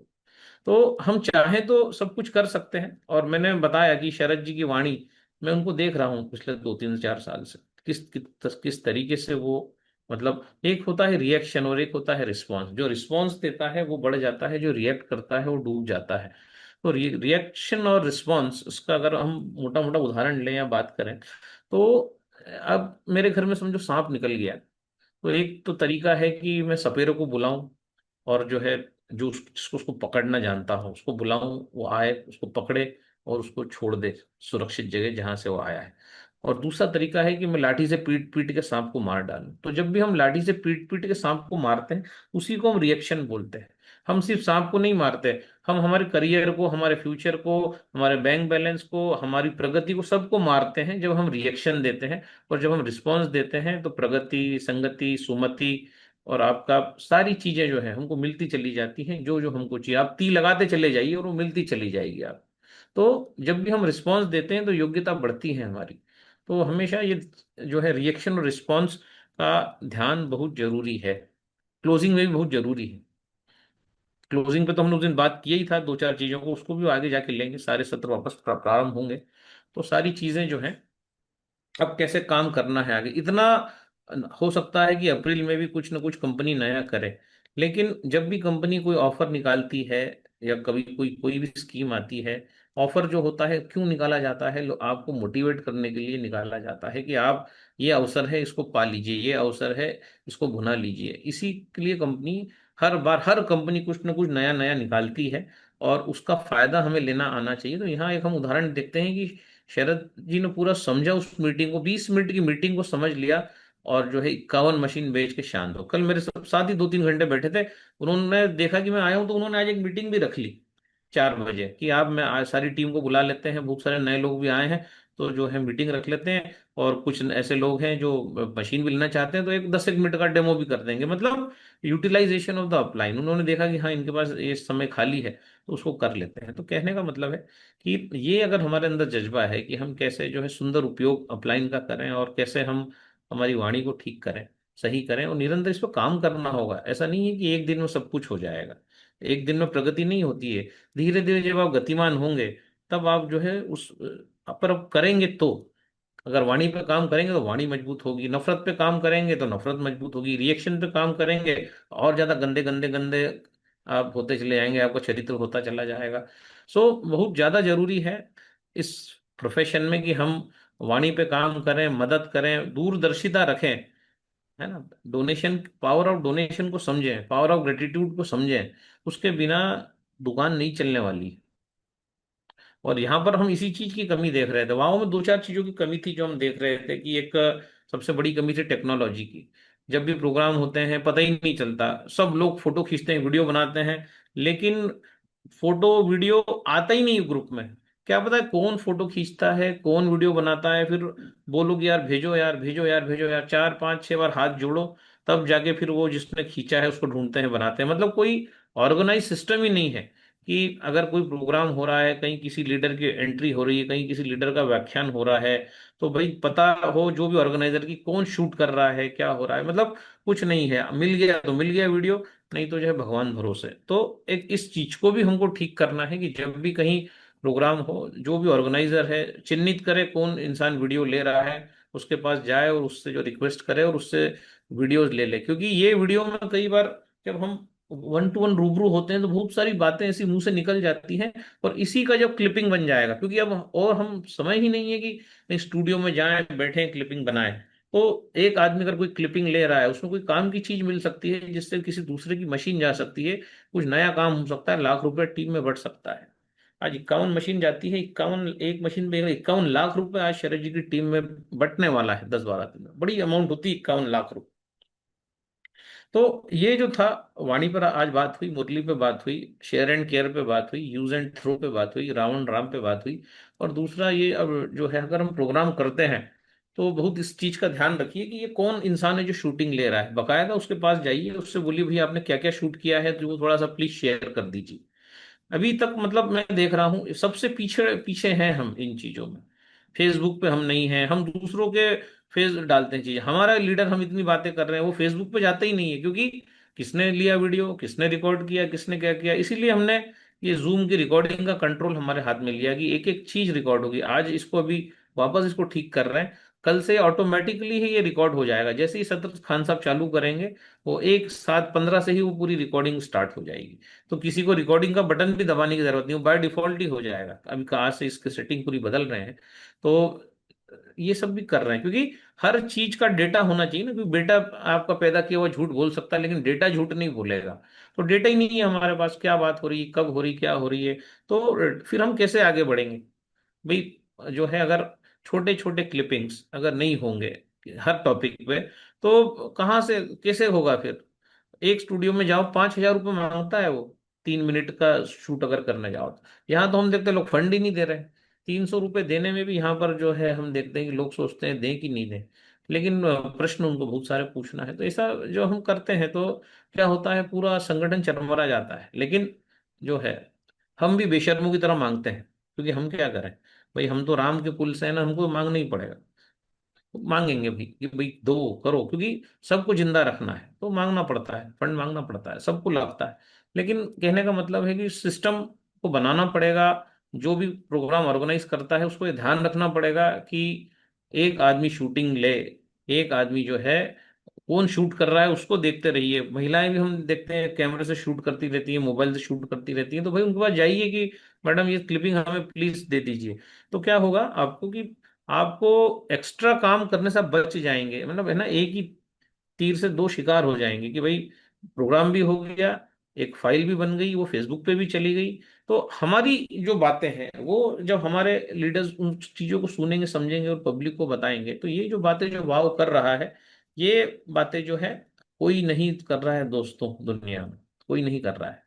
तो हम चाहें तो सब कुछ कर सकते हैं। और मैंने बताया कि शरद जी की वाणी, मैं उनको देख रहा हूँ पिछले 2 3 4 साल से, किस तरीके से वो, मतलब एक होता है रिएक्शन और एक होता है रिस्पॉन्स। जो रिस्पॉन्स देता है वो बढ़ जाता है, जो रिएक्ट करता है वो डूब जाता है। तो रिएक्शन और रिस्पॉन्स, उसका अगर हम मोटा मोटा उदाहरण लें या बात करें, तो अब मेरे घर में समझो सांप निकल गया, तो एक तो तरीका है कि मैं सपेरे को बुलाऊं, और जो है जिसको उसको पकड़ना जानता हो उसको बुलाऊं, वो आए, उसको पकड़े और उसको छोड़ दे सुरक्षित जगह जहां से वो आया है। और दूसरा तरीका है कि मैं लाठी से पीट पीट के सांप को मार डालूं। तो जब भी हम लाठी से पीट पीट के सांप को मारते हैं, उसी को हम रिएक्शन बोलते हैं। हम सिर्फ सांप को नहीं मारते, हम हमारे करियर को, हमारे फ्यूचर को, हमारे बैंक बैलेंस को, हमारी प्रगति को, सबको मारते हैं जब हम रिएक्शन देते हैं। और जब हम रिस्पॉन्स देते हैं तो प्रगति, संगति, सुमति और आपका सारी चीजें जो है हमको मिलती चली जाती हैं, जो जो हमको चाहिए। आप तीर लगाते चले जाइए और वो मिलती चली जाएगी आप। तो जब भी हम रिस्पॉन्स देते हैं तो योग्यता बढ़ती है हमारी। तो हमेशा ये जो है रिएक्शन और रिस्पॉन्स का ध्यान बहुत जरूरी है। क्लोजिंग में भी बहुत जरूरी है। क्लोजिंग पे तो हमने उस दिन बात किया ही था, दो चार चीजों को, उसको भी आगे जाके लेंगे, सारे सत्र वापस प्रारंभ होंगे। तो सारी चीजें जो हैं, अब कैसे काम करना है आगे, इतना हो सकता है कि अप्रैल में भी कुछ ना कुछ कंपनी नया करे। लेकिन जब भी कंपनी कोई ऑफर निकालती है या कभी कोई कोई भी स्कीम आती है, ऑफर जो होता है क्यों निकाला जाता है? आपको मोटिवेट करने के लिए निकाला जाता है कि आप, ये अवसर है इसको पा लीजिए, ये अवसर है इसको भुना लीजिए। इसी के लिए कंपनी हर बार, हर कंपनी कुछ ना कुछ नया नया निकालती है और उसका फायदा हमें लेना आना चाहिए। तो यहाँ एक हम उदाहरण देखते हैं कि शरद जी ने पूरा समझा उस मीटिंग को, 20 मिनट की मीटिंग को समझ लिया और जो है 51 मशीन बेच के शांत हो। कल मेरे साथ ही 2-3 घंटे बैठे थे, उन्होंने देखा कि मैं आया हूं तो उन्होंने आज एक मीटिंग भी रख ली 4 बजे कि आप, मैं आज सारी टीम को बुला लेते हैं, बहुत सारे नए लोग भी आए हैं, तो जो है मीटिंग रख लेते हैं। और कुछ ऐसे लोग हैं जो मशीन भी लेना चाहते हैं, तो एक 10 एक मिनट का डेमो भी कर देंगे। मतलब यूटिलाइजेशन ऑफ द अपलाइन, उन्होंने देखा कि हाँ इनके पास ये समय खाली है, तो उसको कर लेते हैं। तो कहने का मतलब है कि ये अगर हमारे अंदर जज्बा है कि हम कैसे जो है सुंदर उपयोग अपलाइन का करें और कैसे हम हमारी वाणी को ठीक करें, सही करें, और निरंतर इस पर काम करना होगा। ऐसा नहीं है कि एक दिन में सब कुछ हो जाएगा, एक दिन में प्रगति नहीं होती है। धीरे धीरे जब आप गतिमान होंगे, तब आप जो है उस पर आप करेंगे। तो अगर वाणी पे काम करेंगे तो वाणी मजबूत होगी, नफरत पे काम करेंगे तो नफरत मजबूत होगी, रिएक्शन पे काम करेंगे और ज्यादा गंदे गंदे गंदे आप होते चले जाएंगे, आपका चरित्र होता चला जाएगा। बहुत ज्यादा जरूरी है इस प्रोफेशन में कि हम वाणी पे काम करें, मदद करें, दूरदर्शिता रखें, है ना। डोनेशन, पावर ऑफ डोनेशन को समझें, पावर ऑफ ग्रेटिट्यूड को समझें। उसके बिना दुकान नहीं चलने वाली। और यहाँ पर हम इसी चीज की कमी देख रहे थे, वहां में दो चार चीजों की कमी थी जो हम देख रहे थे कि एक सबसे बड़ी कमी थी टेक्नोलॉजी की। जब भी प्रोग्राम होते हैं पता ही नहीं चलता, सब लोग फोटो खींचते हैं, वीडियो बनाते हैं, लेकिन फोटो वीडियो आता ही नहीं ग्रुप में। क्या पता है कौन फोटो खींचता है, कौन वीडियो बनाता है? फिर बोलोगे यार भेजो, यार भेजो, यार भेजो, यार 4 5 6 बार हाथ जोड़ो, तब जाके फिर वो जिसने खींचा है उसको ढूंढते हैं, बनाते हैं। मतलब कोई ऑर्गेनाइज सिस्टम ही नहीं है कि अगर कोई प्रोग्राम हो रहा है, कहीं किसी लीडर की एंट्री हो रही है, कहीं किसी लीडर का व्याख्यान हो रहा है, तो भाई पता हो जो भी ऑर्गेनाइजर की कौन शूट कर रहा है, क्या हो रहा है। मतलब कुछ नहीं है, मिल गया तो मिल गया वीडियो, नहीं तो जो है भगवान भरोसे। तो एक इस चीज को भी हमको ठीक करना है कि जब भी कहीं प्रोग्राम हो, जो भी ऑर्गेनाइजर है चिन्हित करे कौन इंसान वीडियो ले रहा है, उसके पास जाए और उससे जो रिक्वेस्ट करे और उससे वीडियोज ले ले। क्योंकि ये वीडियो में कई बार जब हम 1 to 1 रूबरू होते हैं तो बहुत सारी बातें ऐसी मुंह से निकल जाती हैं, और इसी का जब क्लिपिंग बन जाएगा, क्योंकि अब और हम समय ही नहीं है कि स्टूडियो में जाएं, बैठे क्लिपिंग बनाएं। तो एक आदमी अगर कोई क्लिपिंग ले रहा है, उसमें कोई काम की चीज मिल सकती है जिससे किसी दूसरे की मशीन जा सकती है, कुछ नया काम हो सकता है, लाख रुपए टीम में बढ़ सकता है। आज 51 मशीन जाती है, 51, एक मशीन पे 51 लाख रुपए आज शरद जी की टीम में बंटने वाला है 10-12 दिन में। बड़ी अमाउंट होती है 51 लाख रुपए। तो ये जो था, वाणी पर आज बात हुई, मुरली पे बात हुई, शेयर एंड केयर पे बात हुई, यूज एंड थ्रो पे बात हुई, रावण राम पे बात हुई। और दूसरा ये, अब जो है अगर हम प्रोग्राम करते हैं तो बहुत इस चीज का ध्यान रखिए कि ये कौन इंसान है जो शूटिंग ले रहा है। बकायदा उसके पास जाइए, उससे बोलिए भाई आपने क्या क्या शूट किया है, तो वो थोड़ा सा प्लीज शेयर कर दीजिए। अभी तक मतलब मैं देख रहा हूँ सबसे पीछे पीछे हैं हम इन चीजों में। फेसबुक पे हम नहीं हैं, हम दूसरों के फेस डालते हैं चीजें। हमारा लीडर, हम इतनी बातें कर रहे हैं, वो फेसबुक पे जाता ही नहीं है, क्योंकि किसने लिया वीडियो, किसने रिकॉर्ड किया, किसने क्या किया। इसीलिए हमने ये जूम की रिकॉर्डिंग का कंट्रोल हमारे हाथ में लिया कि एक एक चीज रिकॉर्ड होगी। आज इसको अभी वापस इसको ठीक कर रहे हैं, कल से ऑटोमेटिकली ही ये रिकॉर्ड हो जाएगा। जैसे ही सतत खान साहब चालू करेंगे, वो 1/7/15 से ही वो पूरी रिकॉर्डिंग स्टार्ट हो जाएगी। तो किसी को रिकॉर्डिंग का बटन भी दबाने की जरूरत नहीं, वो बाय डिफॉल्ट ही हो जाएगा। अभी कहाँ से इसकी सेटिंग पूरी बदल रहे हैं। तो ये सब भी कर रहे हैं, क्योंकि हर चीज का डेटा होना चाहिए ना। क्योंकि बेटा आपका पैदा किया हुआ झूठ बोल सकता है, लेकिन डेटा झूठ नहीं बोलेगा। तो डेटा ही नहीं है हमारे पास, क्या बात हो रही है, कब हो रही, क्या हो रही है, तो फिर हम कैसे आगे बढ़ेंगे भाई? जो है, अगर छोटे छोटे क्लिपिंग्स अगर नहीं होंगे हर टॉपिक पे, तो कहाँ से कैसे होगा फिर? एक स्टूडियो में जाओ, 5,000 रुपये मांगता है वो, 3 मिनट का शूट अगर करने जाओ तो। यहाँ तो हम देखते हैं लोग फंड ही नहीं दे रहे। 300 रुपये देने में भी यहाँ पर जो है हम देखते हैं कि लोग सोचते हैं दें कि नहीं दें, लेकिन प्रश्न उनको बहुत सारे पूछना है। तो ऐसा जो हम करते हैं तो क्या होता है, पूरा संगठन चरमरा जाता है। लेकिन जो है हम भी बेशर्मों की तरह मांगते हैं, क्योंकि हम क्या करें भाई, हम तो राम के कुल से हैं ना, हमको मांगना ही पड़ेगा। मांगेंगे भी कि भाई दो करो, क्योंकि सबको जिंदा रखना है तो मांगना पड़ता है, फंड मांगना पड़ता है, सबको लगता है। लेकिन कहने का मतलब है कि सिस्टम को बनाना पड़ेगा। जो भी प्रोग्राम ऑर्गेनाइज करता है उसको ये ध्यान रखना पड़ेगा कि एक आदमी शूटिंग ले, एक आदमी जो है कौन शूट कर रहा है उसको देखते रहिए। महिलाएं भी हम देखते हैं कैमरे से शूट करती रहती है, मोबाइल से शूट करती रहती है, तो भाई उनके पास जाइए कि मैडम ये क्लिपिंग हमें प्लीज दे दीजिए। तो क्या होगा आपको कि आपको एक्स्ट्रा काम करने से आप बच जाएंगे, मतलब है ना, एक ही तीर से दो शिकार हो जाएंगे कि भाई प्रोग्राम भी हो गया, एक फाइल भी बन गई, वो फेसबुक पे भी चली गई। तो हमारी जो बातें हैं वो जब हमारे लीडर्स उन चीजों को सुनेंगे समझेंगे और पब्लिक को बताएंगे, तो ये जो बातें जो वाव कर रहा है, ये बातें जो है कोई नहीं कर रहा है दोस्तों, दुनिया में कोई नहीं कर रहा है।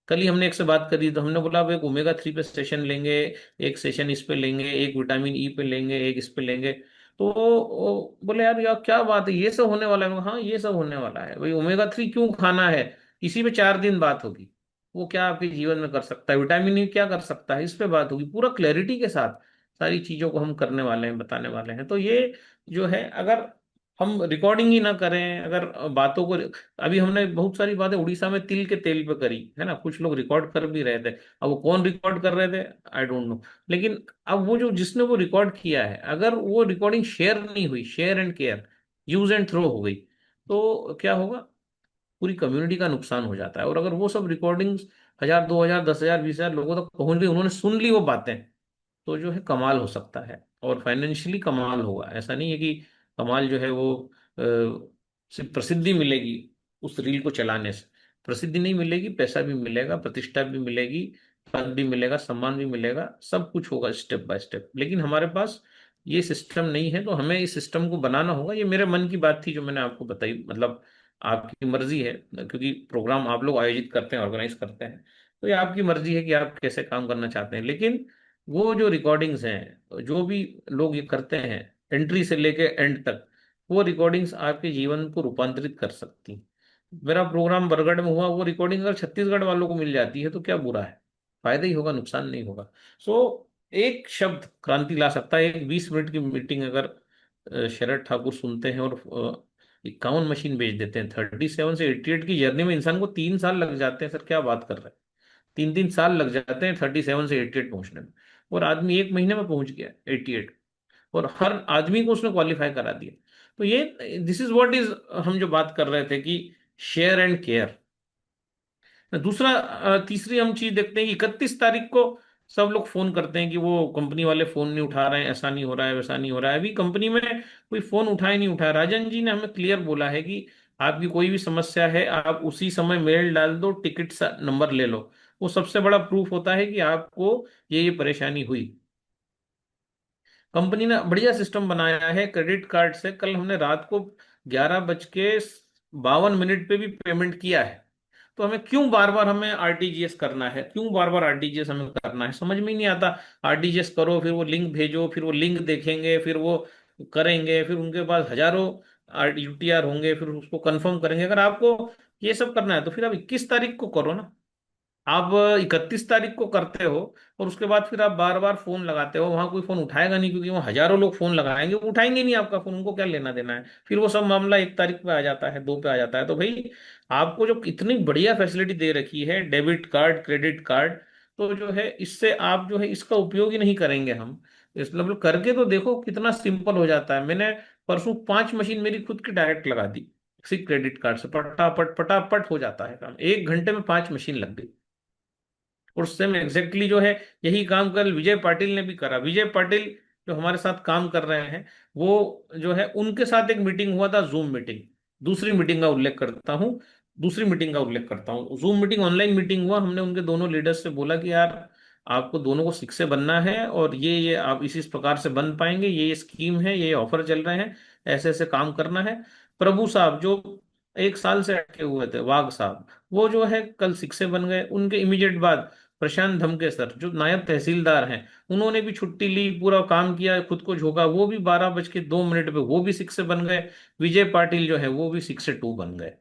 कल ही हमने एक से बात करी तो हमने बोला अब एक ओमेगा 3 पे सेशन लेंगे, एक सेशन इस पे लेंगे, एक विटामिन ई पे लेंगे, एक इस पे लेंगे। तो बोले यार यार क्या बात है, ये सब होने वाला है? मैं कहा, हाँ ये सब होने वाला है भाई। ओमेगा 3 क्यों खाना है, इसी पे 4 दिन बात होगी। वो क्या आपके जीवन में कर सकता है, विटामिन ई क्या कर सकता है, इस पे बात होगी पूरा क्लैरिटी के साथ। सारी चीजों को हम करने वाले हैं, बताने वाले हैं। तो ये जो है अगर हम रिकॉर्डिंग ही ना करें, अगर बातों को, अभी हमने बहुत सारी बातें उड़ीसा में तिल के तेल पे करी है ना, कुछ लोग रिकॉर्ड कर भी रहे थे। अब वो कौन रिकॉर्ड कर रहे थे, आई डोंट नो। लेकिन अब वो जो जिसने वो रिकॉर्ड किया है, अगर वो रिकॉर्डिंग शेयर नहीं हुई, share and care, use and throw हो गई, तो क्या होगा, पूरी कम्युनिटी का नुकसान हो जाता है। और अगर वो सब रिकॉर्डिंग्स 1,000 2,000 10,000 20,000 लोगों तक पहुंच गई, उन्होंने सुन ली वो बातें, तो जो है कमाल हो सकता है और फाइनेंशियली कमाल होगा। ऐसा नहीं है कि कमाल जो है वो सिर्फ प्रसिद्धि मिलेगी उस रील को चलाने से। प्रसिद्धि नहीं मिलेगी, पैसा भी मिलेगा, प्रतिष्ठा भी मिलेगी, पद भी मिलेगा, सम्मान भी मिलेगा, सब कुछ होगा स्टेप बाय स्टेप। लेकिन हमारे पास ये सिस्टम नहीं है, तो हमें इस सिस्टम को बनाना होगा। ये मेरे मन की बात थी जो मैंने आपको बताई। मतलब आपकी मर्जी है, क्योंकि प्रोग्राम आप लोग आयोजित करते हैं, ऑर्गेनाइज करते हैं, तो ये आपकी मर्जी है कि आप कैसे काम करना चाहते हैं। लेकिन वो जो रिकॉर्डिंग्स हैं, जो भी लोग ये करते हैं, एंट्री से लेके एंड तक, वो रिकॉर्डिंग्स आपके जीवन को रूपांतरित कर सकती। मेरा प्रोग्राम बरगढ़ में हुआ, वो रिकॉर्डिंग अगर छत्तीसगढ़ वालों को मिल जाती है तो क्या बुरा है, फायदा ही होगा, नुकसान नहीं होगा। सो एक शब्द क्रांति ला सकता है। एक 20 मिनट की मीटिंग अगर शरद ठाकुर सुनते हैं और 51 मशीन बेच देते हैं, 37 से 88 की जर्नी में इंसान को 3 साल लग जाते हैं। सर क्या बात कर रहे हैं, 3 3 साल लग जाते हैं 37 से 88 पहुंचने में, और आदमी 1 महीने में पहुंच गया 88, और हर आदमी को उसने क्वालिफाई करा दिया। तो ये दिस इज व्हाट इज, हम जो बात कर रहे थे कि शेयर एंड केयर। दूसरा तीसरी हम चीज देखते हैं कि 31 तारीख को सब लोग फोन करते हैं कि वो कंपनी वाले फोन नहीं उठा रहे हैं, ऐसा नहीं हो रहा है, वैसा नहीं हो रहा है। अभी कंपनी में कोई फोन उठाए नहीं उठाया। राजन जी ने हमें क्लियर बोला है कि आपकी कोई भी समस्या है, आप उसी समय मेल डाल दो, टिकट नंबर ले लो। वो सबसे बड़ा प्रूफ होता है कि आपको ये परेशानी हुई। कंपनी ने बढ़िया सिस्टम बनाया है क्रेडिट कार्ड से। कल हमने रात को 11:52 पे भी पेमेंट किया है। तो हमें क्यों बार बार हमें आरटीजीएस करना है, क्यों बार बार आरटीजीएस हमें करना है, समझ में ही नहीं आता। आरटीजीएस करो, फिर वो लिंक भेजो, फिर वो लिंक देखेंगे, फिर वो करेंगे, फिर उनके पास हजारों यूटीआर होंगे, फिर उसको कंफर्म करेंगे। अगर आपको ये सब करना है तो फिर आप 21 तारीख को करो ना। आप 31 तारीख को करते हो और उसके बाद फिर आप बार बार फोन लगाते हो, वहां कोई फोन उठाएगा नहीं, क्योंकि वहां हजारों लोग फोन लगाएंगे, वो उठाएंगे नहीं आपका फोन, उनको क्या लेना देना है। फिर वो सब मामला 1 तारीख पे आ जाता है, 2 पे आ जाता है। तो भाई आपको जो इतनी बढ़िया फैसिलिटी दे रखी है, डेबिट कार्ड, क्रेडिट कार्ड, तो जो है इससे आप जो है इसका उपयोग ही नहीं करेंगे हम। इस मतलब करके तो देखो कितना सिंपल हो जाता है। मैंने परसों 5 मशीन मेरी खुद की डायरेक्ट लगा दी, इसी क्रेडिट कार्ड से फटाफट फटाफट हो जाता है काम। 1 घंटे में 5 मशीन लग गई। और सेम एग्जैक्टली जो है यही काम कल विजय पाटिल ने भी करा। विजय पाटिल जो हमारे साथ काम कर रहे हैं, वो जो है उनके साथ एक मीटिंग हुआ था, जूम मीटिंग। दूसरी मीटिंग का उल्लेख करता हूँ, दूसरी मीटिंग का उल्लेख करता हूँ, जूम मीटिंग ऑनलाइन मीटिंग हुआ। हमने उनके दोनों लीडर्स से बोला कि यार आपको दोनों को शिक्षक बनना है, और ये आप इस प्रकार से बन पाएंगे, ये स्कीम है, ये ऑफर चल रहे हैं, ऐसे ऐसे काम करना है। प्रभु साहब जो 1 साल से अटके हुए थे, वाघ साहब, वो जो है कल शिक्षक बन गए। उनके इमीडिएट बाद प्रशांत धमके सर जो नायब तहसीलदार हैं, उन्होंने भी छुट्टी ली, पूरा काम किया, खुद को झोंका, वो भी 12:02 पे वो भी शिक्षक बन गए। विजय पाटिल जो है वो भी शिक्षक 2 बन गए।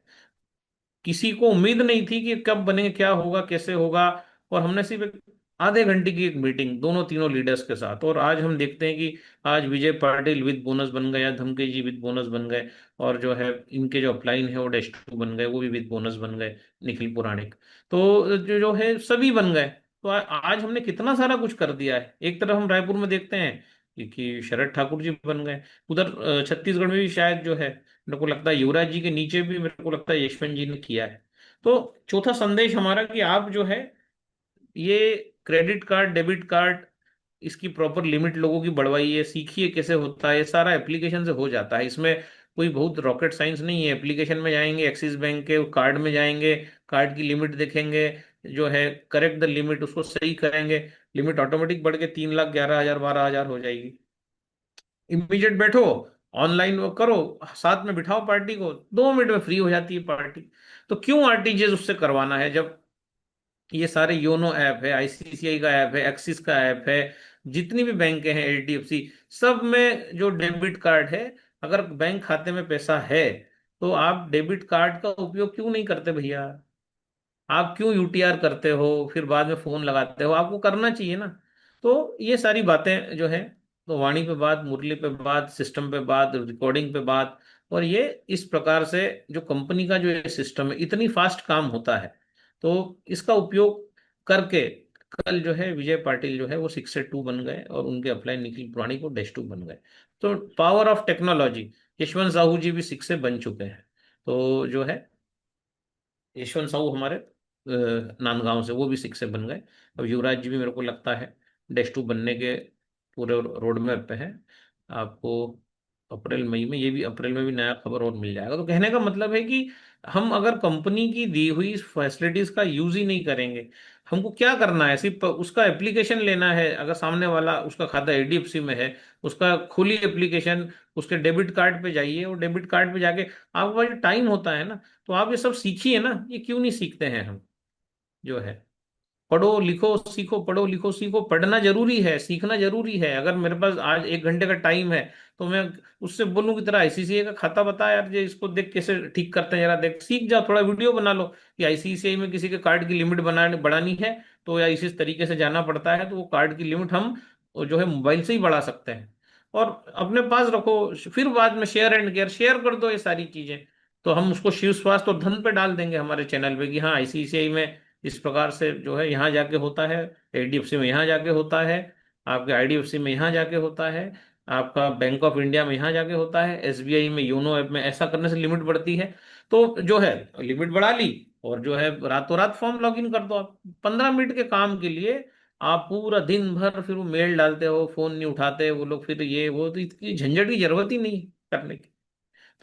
किसी को उम्मीद नहीं थी कि कब बनेंगे, क्या होगा, कैसे होगा। और हमने सिर्फ आधे घंटे की एक मीटिंग दोनों तीनों लीडर्स के साथ, और आज हम देखते हैं कि आज विजय पाटिल विद बोनस बन गए, या धमके जी विद बोनस बन गए, और जो है इनके जो अपलाइन है वो -2 बन गए, वो भी विद बोनस बन गए, निखिल पुराणिक। तो जो है सभी बन गए। तो आज हमने कितना सारा कुछ कर दिया है। एक तरफ हम रायपुर में देखते हैं कि शरद ठाकुर जी बन गए, उधर छत्तीसगढ़ में भी शायद जो है, मेरे को लगता है युवराज जी के नीचे भी मेरे को लगता है यशवंत जी ने किया है। तो चौथा संदेश हमारा कि आप जो है ये क्रेडिट कार्ड, डेबिट कार्ड, इसकी प्रॉपर लिमिट लोगों की बढ़वाइए, सीखिए कैसे होता है। ये सारा एप्लीकेशन से हो जाता है, इसमें कोई बहुत रॉकेट साइंस नहीं है। एप्लीकेशन में जाएंगे, एक्सिस बैंक के कार्ड में जाएंगे, कार्ड की लिमिट देखेंगे, जो है करेक्ट द लिमिट, उसको सही करेंगे, लिमिट ऑटोमेटिक बढ़ के 3,11,000 12,000 हो जाएगी। इमीडिएट बैठो, ऑनलाइन वो करो, साथ में बिठाओ पार्टी को, 2 मिनट में फ्री हो जाती है पार्टी। तो क्यों आरटीजीएस उससे करवाना है, जब ये सारे योनो ऐप है, आईसीआईसीआई का ऐप है, एक्सिस का ऐप है, जितनी भी बैंक हैं, एचडीएफसी, सब में जो डेबिट कार्ड है, अगर बैंक खाते में पैसा है तो आप डेबिट कार्ड का उपयोग क्यों नहीं करते भैया? आप क्यों यूटीआर करते हो, फिर बाद में फोन लगाते हो? आपको करना चाहिए ना। तो ये सारी बातें जो है, तो वाणी पे बात, मुरली पे बात, सिस्टम पे बात, रिकॉर्डिंग पे बात, और ये इस प्रकार से जो कंपनी का जो ये सिस्टम है, इतनी फास्ट काम होता है। तो इसका उपयोग करके कल जो है विजय पाटिल जो है वो 6 से 2 बन गए, और उनके अपलाइन निखिल पुराणी को -2 बन गए। तो power of technology, Yashwant Sahu ji भी 6 से बन चुके हैं। तो जो है यशवंत साहू हमारे नांदगांव से, वो भी 6 से बन गए। अब युवराज जी भी मेरे को लगता है -2 बनने के पूरे रोड मैप पे है। आपको अप्रैल मई में, ये भी अप्रैल में भी नया खबर और मिल जाएगा। तो कहने का मतलब है कि हम अगर कंपनी की दी हुई फैसिलिटीज का यूज ही नहीं करेंगे, हमको क्या करना है, सिर्फ उसका एप्लीकेशन लेना है। अगर सामने वाला उसका खाता एचडीएफसी में है, उसका खोली एप्लीकेशन, उसके डेबिट कार्ड पे जाइए, और डेबिट कार्ड पे जाके आपके पास टाइम होता है ना, तो आप ये सब सीखिए ना। ये क्यों नहीं सीखते हैं हम, जो है पढ़ो लिखो सीखो, पढ़ो लिखो सीखो, पढ़ना जरूरी है, सीखना जरूरी है। अगर मेरे पास आज 1 घंटे का टाइम है, तो मैं उससे बोलूं कि तेरा आईसीसीआई का खाता बता यार, ये इसको देख कैसे ठीक करते हैं, जरा देख, सीख जा, थोड़ा वीडियो बना लो कि आईसीसीआई में किसी के कार्ड की लिमिट बनानी बढ़ानी है, तो या इस तरीके से जाना पड़ता है, तो वो कार्ड की लिमिट हम जो है मोबाइल से ही बढ़ा सकते हैं। और अपने पास रखो, फिर बाद में शेयर एंड केयर शेयर कर दो ये सारी चीजें। तो हम उसको शिव स्वास्थ्य और धन पे डाल देंगे हमारे चैनल पे कि हाँ, आईसीसीआई में इस प्रकार से जो है यहाँ जाके होता है, एचडीएफसी में यहाँ जाके होता है, आपके आईडीएफसी में यहाँ जाके होता है, आपका बैंक ऑफ इंडिया में यहाँ जाके होता है, एसबीआई में योनो ऐप में ऐसा करने से लिमिट बढ़ती है। तो जो है लिमिट बढ़ा ली, और जो है रातों रात फॉर्म लॉग इन कर दो आप। 15 मिनट के काम के लिए आप पूरा दिन भर फिर वो मेल डालते हो, फोन नहीं उठाते वो लोग, फिर ये वो, तो इतनी झंझट की जरूरत ही नहीं करने की।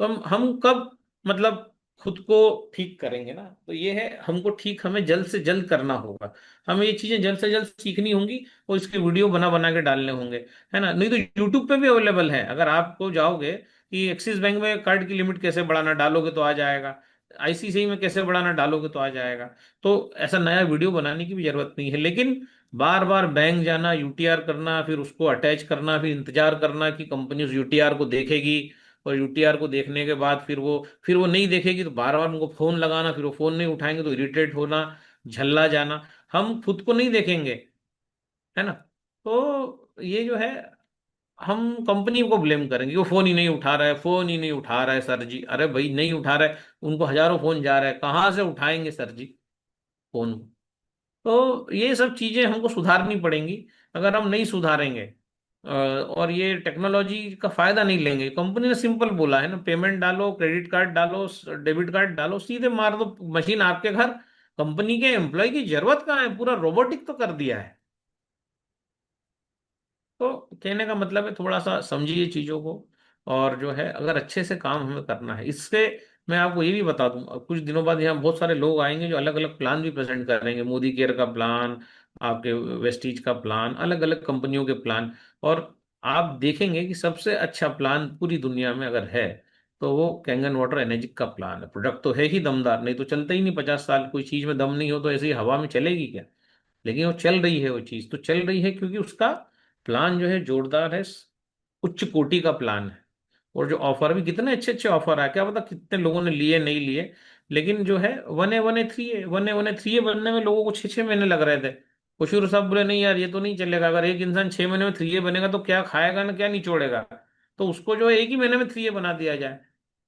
तो हम कब मतलब खुद को ठीक करेंगे ना, तो ये है, हमको ठीक हमें जल्द से जल्द करना होगा। हमें ये चीजें जल्द से जल्द सीखनी होंगी, और इसके वीडियो बना बना के डालने होंगे, है ना। नहीं तो यूट्यूब पे भी अवेलेबल है, अगर आपको जाओगे कि एक्सिस बैंक में कार्ड की लिमिट कैसे बढ़ाना, डालोगे तो आ जाएगा, आईसीआईसीआई में कैसे बढ़ाना डालोगे तो आ जाएगा। तो ऐसा नया वीडियो बनाने की भी जरूरत नहीं है। लेकिन बार बार बैंक जाना, यूटीआर करना, फिर उसको अटैच करना, फिर इंतजार करना कि कंपनी उस यूटीआर को देखेगी, और यूटीआर को देखने के बाद फिर वो नहीं देखेगी, तो बार बार उनको फोन लगाना, फिर वो फोन नहीं उठाएंगे तो इरिटेट होना, झल्ला जाना, हम खुद को नहीं देखेंगे, है ना। तो ये जो है, हम कंपनी को ब्लेम करेंगे, वो फोन ही नहीं उठा रहा है, फोन ही नहीं उठा रहा है सर जी। अरे भाई, नहीं उठा रहा है, उनको हजारों फोन जा रहा है, कहाँ से उठाएंगे सर जी फोन? तो ये सब चीजें हमको सुधारनी पड़ेंगी। अगर हम नहीं सुधारेंगे और ये टेक्नोलॉजी का फायदा नहीं लेंगे, कंपनी ने सिंपल बोला है ना, पेमेंट डालो, क्रेडिट कार्ड डालो, डेबिट कार्ड डालो, सीधे मार दो मशीन आपके घर। कंपनी के एम्प्लॉय की जरूरत कहाँ है, पूरा रोबोटिक तो कर दिया है। तो कहने का मतलब है, थोड़ा सा समझिए चीजों को। और जो है अगर अच्छे से काम हमें करना है इससे, मैं आपको ये भी बता दूं, अब कुछ दिनों बाद यहाँ बहुत सारे लोग आएंगे जो अलग अलग प्लान भी प्रेजेंट करेंगे, मोदी केयर का प्लान, आपके वेस्टीज का प्लान, अलग अलग कंपनियों के प्लान। और आप देखेंगे कि सबसे अच्छा प्लान पूरी दुनिया में अगर है तो वो कैंगन वाटर एनर्जिक का प्लान है। प्रोडक्ट तो है ही दमदार, नहीं तो चलता ही नहीं। 50 साल कोई चीज में दम नहीं हो तो ऐसे ही हवा में चलेगी क्या? लेकिन वो चल रही है, वो चीज तो चल रही है क्योंकि उसका प्लान जो है जोरदार है, उच्च कोटि का प्लान है। और जो ऑफर भी, कितने अच्छे अच्छे ऑफर आए, क्या पता कितने लोगों ने लिए नहीं लिए। लेकिन जो है 1A 1A 3A 1A 3A बनने में लोगों को 6 6 महीने लग रहे थे। खुशूर साहब बोले नहीं यार, ये तो नहीं चलेगा, अगर एक इंसान 6 महीने में 3A बनेगा तो क्या खाएगा ना क्या निचोड़ेगा। तो उसको जो है एक ही महीने में 3A बना दिया जाए,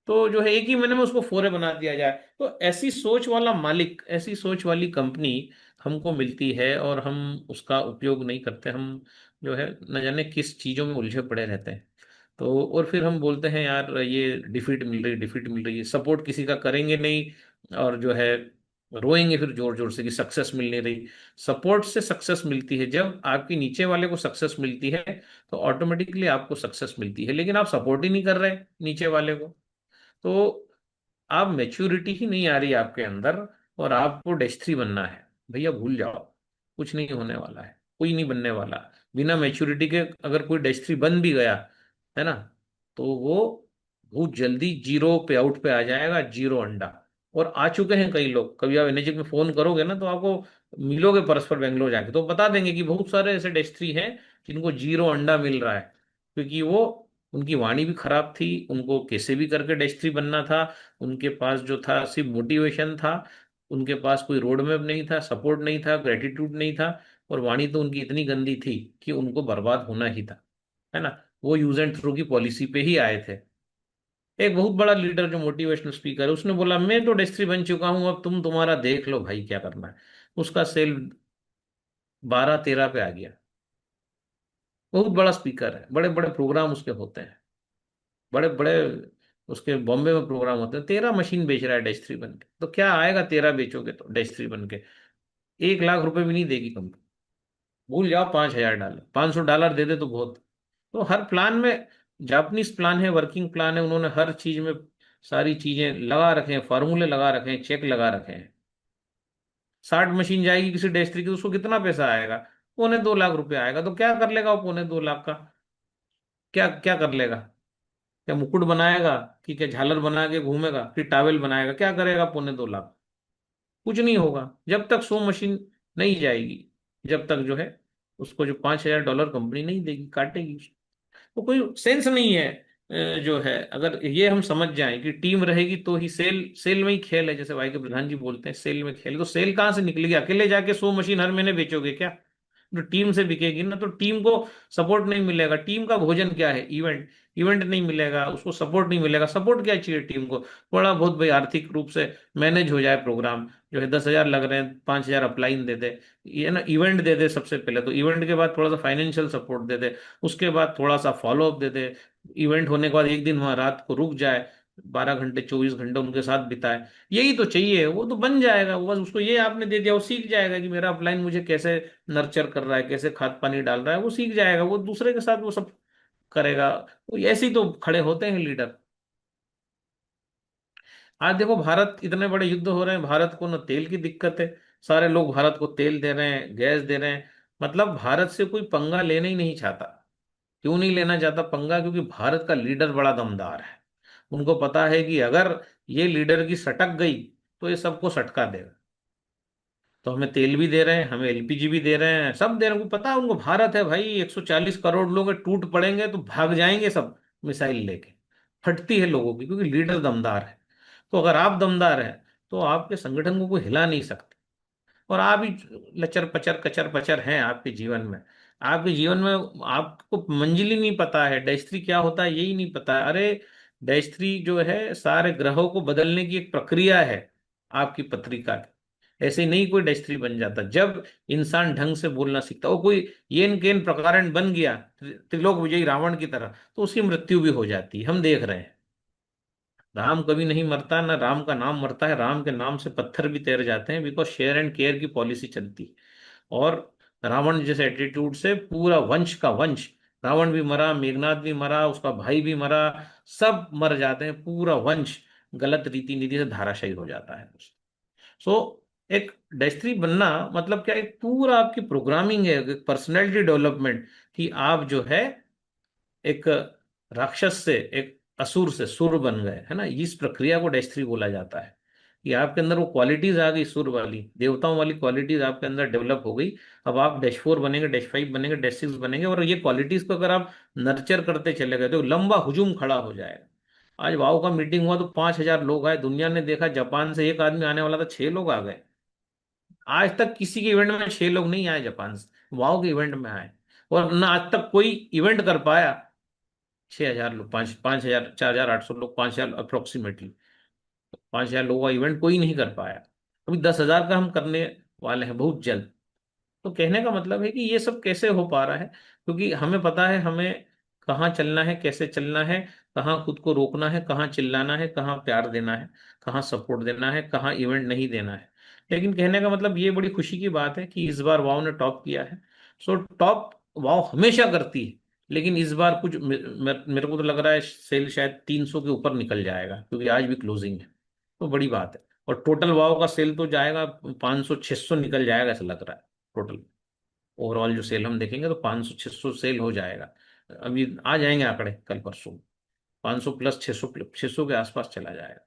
तो जो है एक ही महीने में उसको 4A बना दिया जाए। तो ऐसी सोच वाला मालिक, ऐसी सोच वाली कंपनी हमको मिलती है और हम उसका उपयोग नहीं करते। हम जो है न जाने किस चीजों में उलझे पड़े रहते हैं। तो और फिर हम बोलते हैं यार ये डिफीट मिल रही, डिफीट मिल रही है, सपोर्ट किसी का करेंगे नहीं, और जो है रोएंगे फिर जोर जोर से कि सक्सेस मिल नहीं रही। सपोर्ट से सक्सेस मिलती है, जब आपकी नीचे वाले को सक्सेस मिलती है तो ऑटोमेटिकली आपको सक्सेस मिलती है। लेकिन आप सपोर्ट ही नहीं कर रहे नीचे वाले को, तो आप मैच्योरिटी ही नहीं आ रही आपके अंदर, और आपको डेस्ट्री बनना है। भैया भूल जाओ, कुछ नहीं होने वाला है, कोई नहीं बनने वाला। बिना मैच्योरिटी के अगर कोई डेस्ट्री बन भी गया है ना, तो वो बहुत जल्दी जीरो पे आउट पे आ जाएगा, जीरो अंडा। और आ चुके हैं कई लोग। कभी आप एनर्जी में फोन करोगे ना तो आपको मिलोगे परस्पर बेंगलोर जाके तो बता देंगे कि बहुत सारे ऐसे डेस्ट्री हैं जिनको जीरो अंडा मिल रहा है, क्योंकि वो, उनकी वाणी भी खराब थी, उनको कैसे भी करके डेस्ट्री बनना था। उनके पास जो था सिर्फ मोटिवेशन था, उनके पास कोई रोड मैप नहीं था, सपोर्ट नहीं था, ग्रेटिट्यूड नहीं था। और वाणी तो उनकी इतनी गंदी थी कि उनको बर्बाद होना ही था, है ना। वो यूज एंड थ्रू की पॉलिसी पे ही आए थे। एक बहुत बड़ा लीडर जो मोटिवेशनल स्पीकर है, उसने बोला मैं तो डेस्ट्री बन चुका हूं, अब तुम तुम्हारा देख लो भाई क्या करना है। उसका सेल 12 13 पे आ गया। बहुत बड़ा स्पीकर है, बड़े बड़े प्रोग्राम उसके होते हैं, बड़े बड़े उसके बॉम्बे में प्रोग्राम होते हैं। 13 मशीन बेच रहा है डैश थ्री बन के, तो क्या आएगा 13 बेचोगे तो डैश थ्री बन के? 1 लाख रुपए भी नहीं देगी कंपनी। भूल जाओ, $5,000, $500 दे दे तो बहुत। तो हर प्लान में, जापानीज प्लान है, वर्किंग प्लान है, उन्होंने हर चीज में सारी चीजें लगा रखे हैं, फार्मूले लगा रखे हैं, चेक लगा रखे हैं। 60 मशीन जाएगी किसी डैश थ्री की तो उसको कितना पैसा आएगा? ₹2.25 लाख आएगा। तो क्या कर लेगा वो ₹2.25 लाख का? क्या क्या कर लेगा? क्या मुकुट बनाएगा? कि क्या झालर बना के घूमेगा? कि टावेल बनाएगा? क्या करेगा ₹2.25 लाख? कुछ नहीं होगा जब तक 100 मशीन नहीं जाएगी, जब तक जो है उसको जो $5,000 कंपनी नहीं देगी, काटेगी। तो कोई सेंस नहीं है। जो है अगर ये हम समझ जाएं कि टीम रहेगी तो ही सेल, सेल में ही खेल है, जैसे भाई के प्रधान जी बोलते हैं सेल में खेल, तो सेल कहाँ से निकलेगी? अकेले जाके 100 मशीन हर महीने बेचोगे क्या? जो टीम से बिकेगी ना, तो टीम को सपोर्ट नहीं मिलेगा। टीम का भोजन क्या है? इवेंट। इवेंट नहीं मिलेगा उसको, सपोर्ट नहीं मिलेगा। सपोर्ट क्या चाहिए टीम को? थोड़ा बहुत भाई आर्थिक रूप से मैनेज हो जाए प्रोग्राम, जो है 10,000 लग रहे हैं, 5,000 अपलाइन दे दे, ये ना इवेंट दे दे सबसे पहले। तो इवेंट के बाद थोड़ा सा फाइनेंशियल सपोर्ट दे दे, उसके बाद थोड़ा सा फॉलो अप दे दे। इवेंट होने के बाद एक दिन वहां रात को रुक जाए, 12 घंटे 24 घंटे उनके साथ बिताए। यही तो चाहिए, वो तो बन जाएगा। वो बस उसको ये आपने दे दिया, वो सीख जाएगा कि मेरा अपलाइन मुझे कैसे नर्चर कर रहा है, कैसे खाद पानी डाल रहा है, वो सीख जाएगा। वो दूसरे के साथ वो सब करेगा। वो ऐसे ही तो खड़े होते हैं लीडर। आज देखो भारत, इतने बड़े युद्ध हो रहे हैं, भारत को न तेल की दिक्कत है, सारे लोग भारत को तेल दे रहे हैं, गैस दे रहे हैं। मतलब भारत से कोई पंगा लेना ही नहीं चाहता। क्यों नहीं लेना चाहता पंगा? क्योंकि भारत का लीडर बड़ा दमदार है। उनको पता है कि अगर ये लीडर की सटक गई तो ये सबको सटका देगा। तो हमें तेल भी दे रहे हैं, हमें एलपीजी भी दे रहे हैं, सब दे रहे हैं। उनको पता है, उनको भारत है भाई, 140 करोड़ लोग हैं, टूट पड़ेंगे तो भाग जाएंगे सब मिसाइल लेके। फटती है लोगों की, क्योंकि लीडर दमदार है। तो अगर आप दमदार हैं तो आपके संगठन को कोई हिला नहीं सकता। और आप ही लचर पचर कचर पचर हैं आपके जीवन में। आपके जीवन में आपको मंजिल ही नहीं पता है, डैश थ्री क्या होता है यही नहीं पता है। अरे डैश थ्री जो है सारे ग्रहों को बदलने की एक प्रक्रिया है आपकी पत्रिका की। ऐसे ही नहीं कोई डैश थ्री बन जाता। जब इंसान ढंग से बोलना सीखता, वो कोई येन केन प्रकारण बन गया त्रिलोक विजयी रावण की तरह, तो उसकी मृत्यु भी हो जाती है, हम देख रहे हैं। राम कभी नहीं मरता, ना राम का नाम मरता है, राम के नाम से पत्थर भी तैर जाते हैं, बिकॉज शेयर एंड केयर की पॉलिसी चलती है। और रावण जैसे एटीट्यूड से पूरा वंश का वंश, रावण भी मरा, मेघनाथ भी मरा, उसका भाई भी मरा, सब मर जाते हैं, पूरा वंश गलत रीति नीति से धाराशायी हो जाता है। सो एक डैश थ्री बनना मतलब क्या, एक पूरा आपकी प्रोग्रामिंग है, एक पर्सनैलिटी डेवलपमेंट, कि आप जो है एक राक्षस से, एक असुर से सुर बन गए, है ना। इस प्रक्रिया को डैश थ्री बोला जाता है, कि आपके अंदर वो क्वालिटीज आ गई, सुर वाली, देवताओं वाली क्वालिटीज आपके अंदर डेवलप हो गई। अब आप डैश फोर बनेंगे, डैश फाइव बनेंगे, डैश सिक्स बनेंगे, और ये क्वालिटीज को अगर आप नर्चर करते चले गए तो लंबा हुजूम खड़ा हो जाएगा। आज वाओ का मीटिंग हुआ तो 5,000 लोग आए, दुनिया ने देखा, जापान से एक आदमी आने वाला था, 6 लोग आ गए। आज तक किसी के इवेंट में 6 लोग नहीं आए जापान से, वाओ के इवेंट में आए। और ना आज तक कोई इवेंट कर पाया 6,000 लोग, 5,000, 4,800 लोग, 5,000 अप्रोक्सीमेटली, 5,000 लोगों का इवेंट कोई नहीं कर पाया। अभी 10,000 का हम करने वाले हैं बहुत जल्द। तो कहने का मतलब है कि ये सब कैसे हो पा रहा है, क्योंकि हमें पता है हमें कहाँ चलना है, कैसे चलना है, कहाँ खुद को रोकना है, कहाँ चिल्लाना है, कहाँ प्यार देना है, कहाँ सपोर्ट देना है, कहाँ इवेंट नहीं देना है। लेकिन कहने का मतलब ये बड़ी खुशी की बात है कि इस बार वाव ने टॉप किया है। सो टॉप वाव हमेशा करती है, लेकिन इस बार कुछ मेरे को तो लग रहा है सेल शायद 300 के ऊपर निकल जाएगा, क्योंकि आज भी क्लोजिंग है। तो बड़ी बात है। और टोटल वाव का सेल तो जाएगा 500 600 निकल जाएगा ऐसा लग रहा है टोटल। ओवरऑल जो सेल हम देखेंगे तो 500 600 सेल हो जाएगा। अभी आ जाएंगे आंकड़े कल परसों, 500 प्लस 600, 600 के आसपास चला जाएगा।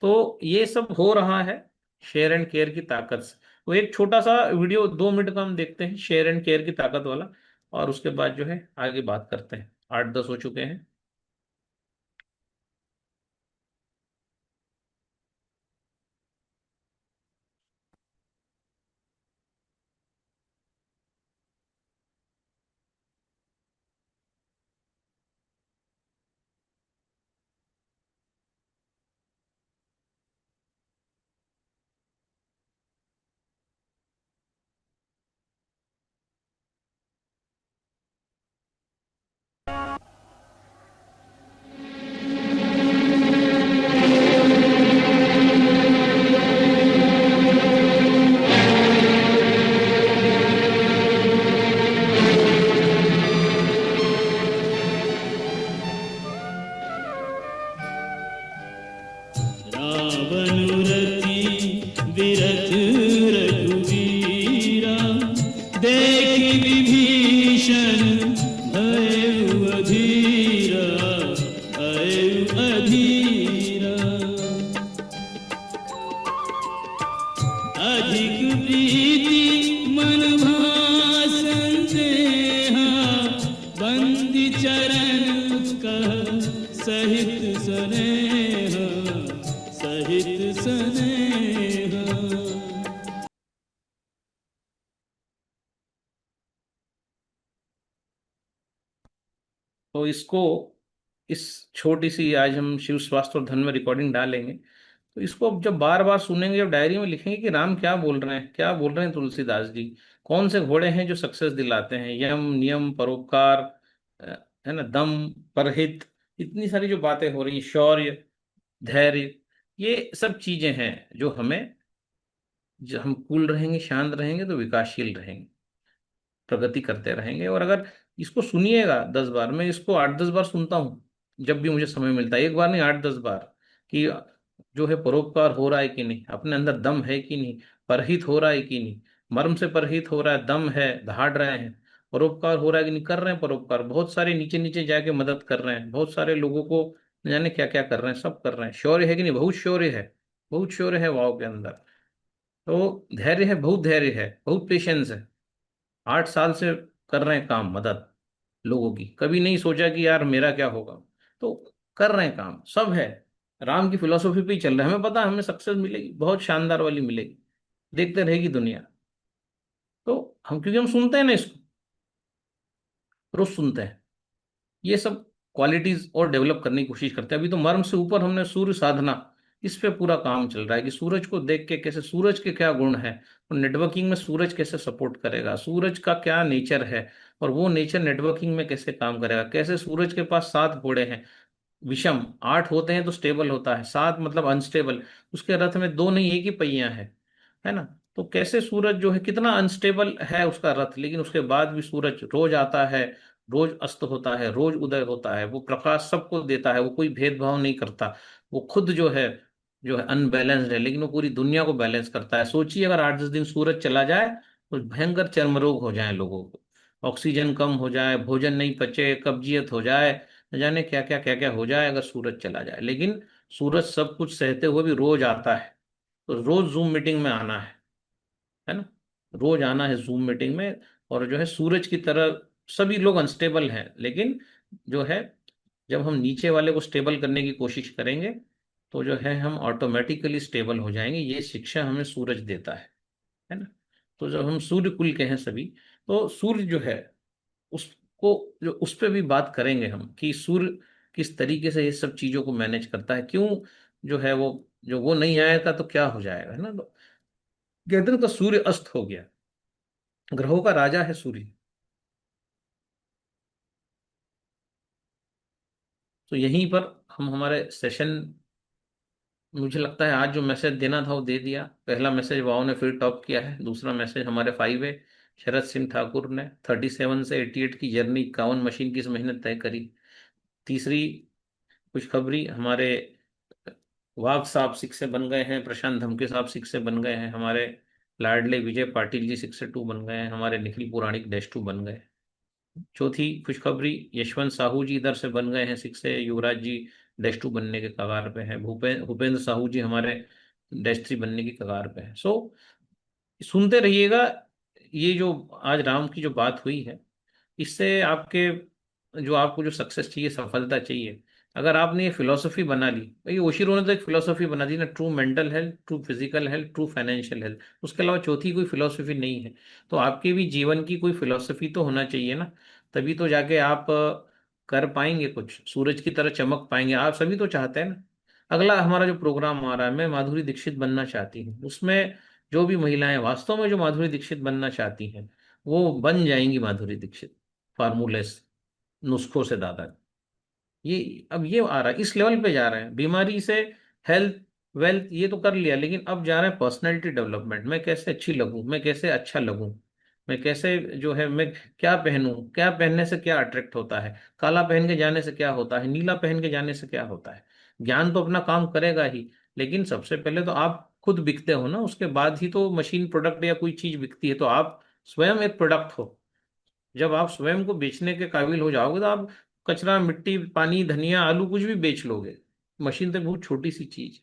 तो ये सब हो रहा है शेयर एंड केयर की ताकत से। तो एक छोटा सा वीडियो 2 मिनट का हम देखते हैं शेयर एंड केयर की ताकत वाला, और उसके बाद जो है आगे बात करते हैं। 8-10 हो चुके हैं। रावण रति विरथ रघुवीरा, देखि विभीषण भयउ अधीरा, भयउ अधीरा। अधिक प्रीति मन भासन देहा, बंदी चरण कह सहित सनेहा, सहित सनेहा। तो इसको, इस छोटी सी आज हम शिव स्वास्थ्य और धन में रिकॉर्डिंग डालेंगे, तो इसको अब जब बार बार सुनेंगे, जब डायरी में लिखेंगे कि राम क्या बोल रहे हैं, क्या बोल रहे हैं तुलसीदास जी, कौन से घोड़े हैं जो सक्सेस दिलाते हैं, यम नियम परोपकार, अ, है ना, दम, परहित, इतनी सारी जो बातें हो रही हैं, शौर्य, धैर्य, ये सब चीजें हैं जो हमें, जब हम कूल रहेंगे, शांत रहेंगे तो विकासशील रहेंगे, प्रगति करते रहेंगे। और अगर इसको सुनिएगा 10 बार, मैं इसको 8-10 बार सुनता हूँ जब भी मुझे समय मिलता है, एक बार नहीं 8-10 बार, कि जो है परोपकार हो रहा है कि नहीं, अपने अंदर दम है कि नहीं, परहित हो रहा है कि नहीं, मर्म से परहित हो रहा है, दम है, दहाड़ रहे हैं, परोपकार हो रहा है कि नहीं, कर रहे हैं परोपकार, बहुत सारे नीचे नीचे जाके मदद कर रहे हैं, बहुत सारे लोगों को न जाने क्या क्या कर रहे हैं, सब कर रहे हैं। शौर्य है कि नहीं, बहुत शौर्य है, बहुत शौर्य है वाव के अंदर। तो धैर्य है, बहुत धैर्य है, बहुत पेशेंस है। 8 साल से कर रहे हैं काम, मदद लोगों की, कभी नहीं सोचा कि यार मेरा क्या होगा। तो कर रहे हैं काम, सब है, राम की फिलोसॉफी पे ही चल रहा है। हमें पता है हमें सक्सेस मिलेगी, बहुत शानदार वाली मिलेगी, देखते रहेगी दुनिया। तो हम, क्योंकि हम सुनते हैं ना इसको, रोज सुनते हैं, ये सब क्वालिटीज और डेवलप करने की कोशिश करते हैं। अभी तो मर्म से ऊपर हमने सूर्य साधना, इस पे पूरा काम चल रहा है, कि सूरज को देख के कैसे, सूरज के क्या गुण है, और नेटवर्किंग में सूरज कैसे सपोर्ट करेगा, सूरज का क्या नेचर है, और वो नेचर नेटवर्किंग में कैसे काम करेगा, कैसे सूरज के पास 7 घोड़े हैं, विषम 8 होते हैं तो स्टेबल होता है, 7 मतलब अनस्टेबल, उसके रथ में 2 नहीं एक ही पहिया है ना। तो कैसे सूरज जो है कितना अनस्टेबल है उसका रथ, लेकिन उसके बाद भी सूरज रोज आता है, रोज अस्त होता है, रोज उदय होता है, वो प्रकाश सबको देता है, वो कोई भेदभाव नहीं करता, वो खुद जो है जो है अनबैलेंस्ड है, लेकिन वो पूरी दुनिया को बैलेंस करता है। सोचिए अगर 8-10 दिन सूरज चला जाए तो भयंकर चर्म रोग हो जाए लोगों को, ऑक्सीजन कम हो जाए, भोजन नहीं पचे, कब्जियत हो जाए, न जाने क्या क्या हो जाए अगर सूरज चला जाए। लेकिन सूरज सब कुछ सहते हुए भी रोज आता है। तो रोज जूम मीटिंग में आना है ना, रोज आना है जूम मीटिंग में। और जो है सूरज की तरह सभी लोग अनस्टेबल हैं, लेकिन जो है जब हम नीचे वाले को स्टेबल करने की कोशिश करेंगे तो जो है हम ऑटोमेटिकली स्टेबल हो जाएंगे। ये शिक्षा हमें सूरज देता है ना। तो जब हम सूर्य कुल के हैं सभी, तो सूर्य जो है उसको, जो उस पर भी बात करेंगे हम कि सूर्य किस तरीके से ये सब चीजों को मैनेज करता है, क्यों जो है वो, जो वो नहीं आएगा तो क्या हो जाएगा, है ना। तो कहते हैं तो सूर्य अस्त हो गया, ग्रहों का राजा है सूर्य। तो यहीं पर हम हमारे सेशन, मुझे लगता है आज जो मैसेज देना था वो दे दिया। पहला मैसेज वाओ ने फिर टॉप किया है, दूसरा मैसेज हमारे 5 है, शरद सिंह ठाकुर ने 37 से 88 की जर्नी 51 मशीन की इस महीने तय करी। तीसरी खुशखबरी, हमारे वाघ साहब 6 से बन गए हैं, प्रशांत धमके साहब 6 से बन गए हैं, हमारे लाडले विजय पाटिल जी 6 से 2 बन गए हैं, हमारे निखिल पुराणिक -2 बन गए। चौथी खुशखबरी, यशवंत साहू जी इधर से बन गए हैं 6 से, युवराज जी -2 बनने के कगार पे हैं, भूपेंद्र साहू जी हमारे -3 बनने की कगार पे हैं। सो सुनते रहिएगा। ये जो आज राम की जो बात हुई है, इससे आपके, जो आपको जो सक्सेस चाहिए, सफलता चाहिए, अगर आपने ये फिलोसफी बना ली, भाई ओशिरो ने तो एक फिलोसफी बना दी ना, true mental health, true physical health, true financial health, उसके अलावा चौथी कोई फिलोसफी नहीं है। तो आपके भी जीवन की कोई फिलोसफी तो होना चाहिए ना, तभी तो जाके आप कर पाएंगे कुछ, सूरज की तरह चमक पाएंगे। आप सभी तो चाहते हैं ना। अगला हमारा जो प्रोग्राम आ रहा है, मैं माधुरी दीक्षित बनना चाहती हूँ, उसमें जो भी महिलाएं वास्तव में जो माधुरी दीक्षित बनना चाहती हैं वो बन जाएंगी माधुरी दीक्षित, फार्मूले से, नुस्खों से दादा। ये अब ये आ रहा है, इस लेवल पे जा रहे हैं, बीमारी से हेल्थ, वेल्थ ये तो कर लिया, लेकिन अब जा रहे हैं पर्सनैलिटी डेवलपमेंट। मैं कैसे अच्छी लगूं, मैं कैसे अच्छा लगूं, मैं कैसे जो है, मैं क्या पहनूं, क्या पहनने से क्या अट्रैक्ट होता है, काला पहन के जाने से क्या होता है, नीला पहन के जाने से क्या होता है। ज्ञान तो अपना काम करेगा ही, लेकिन सबसे पहले तो आप खुद बिकते हो ना, उसके बाद ही तो मशीन प्रोडक्ट या कोई चीज बिकती है। तो आप स्वयं एक प्रोडक्ट हो। जब आप स्वयं को बेचने के काबिल हो जाओगे तो आप कचरा, मिट्टी, पानी, धनिया, आलू कुछ भी बेच लोगे। मशीन तो बहुत छोटी सी चीज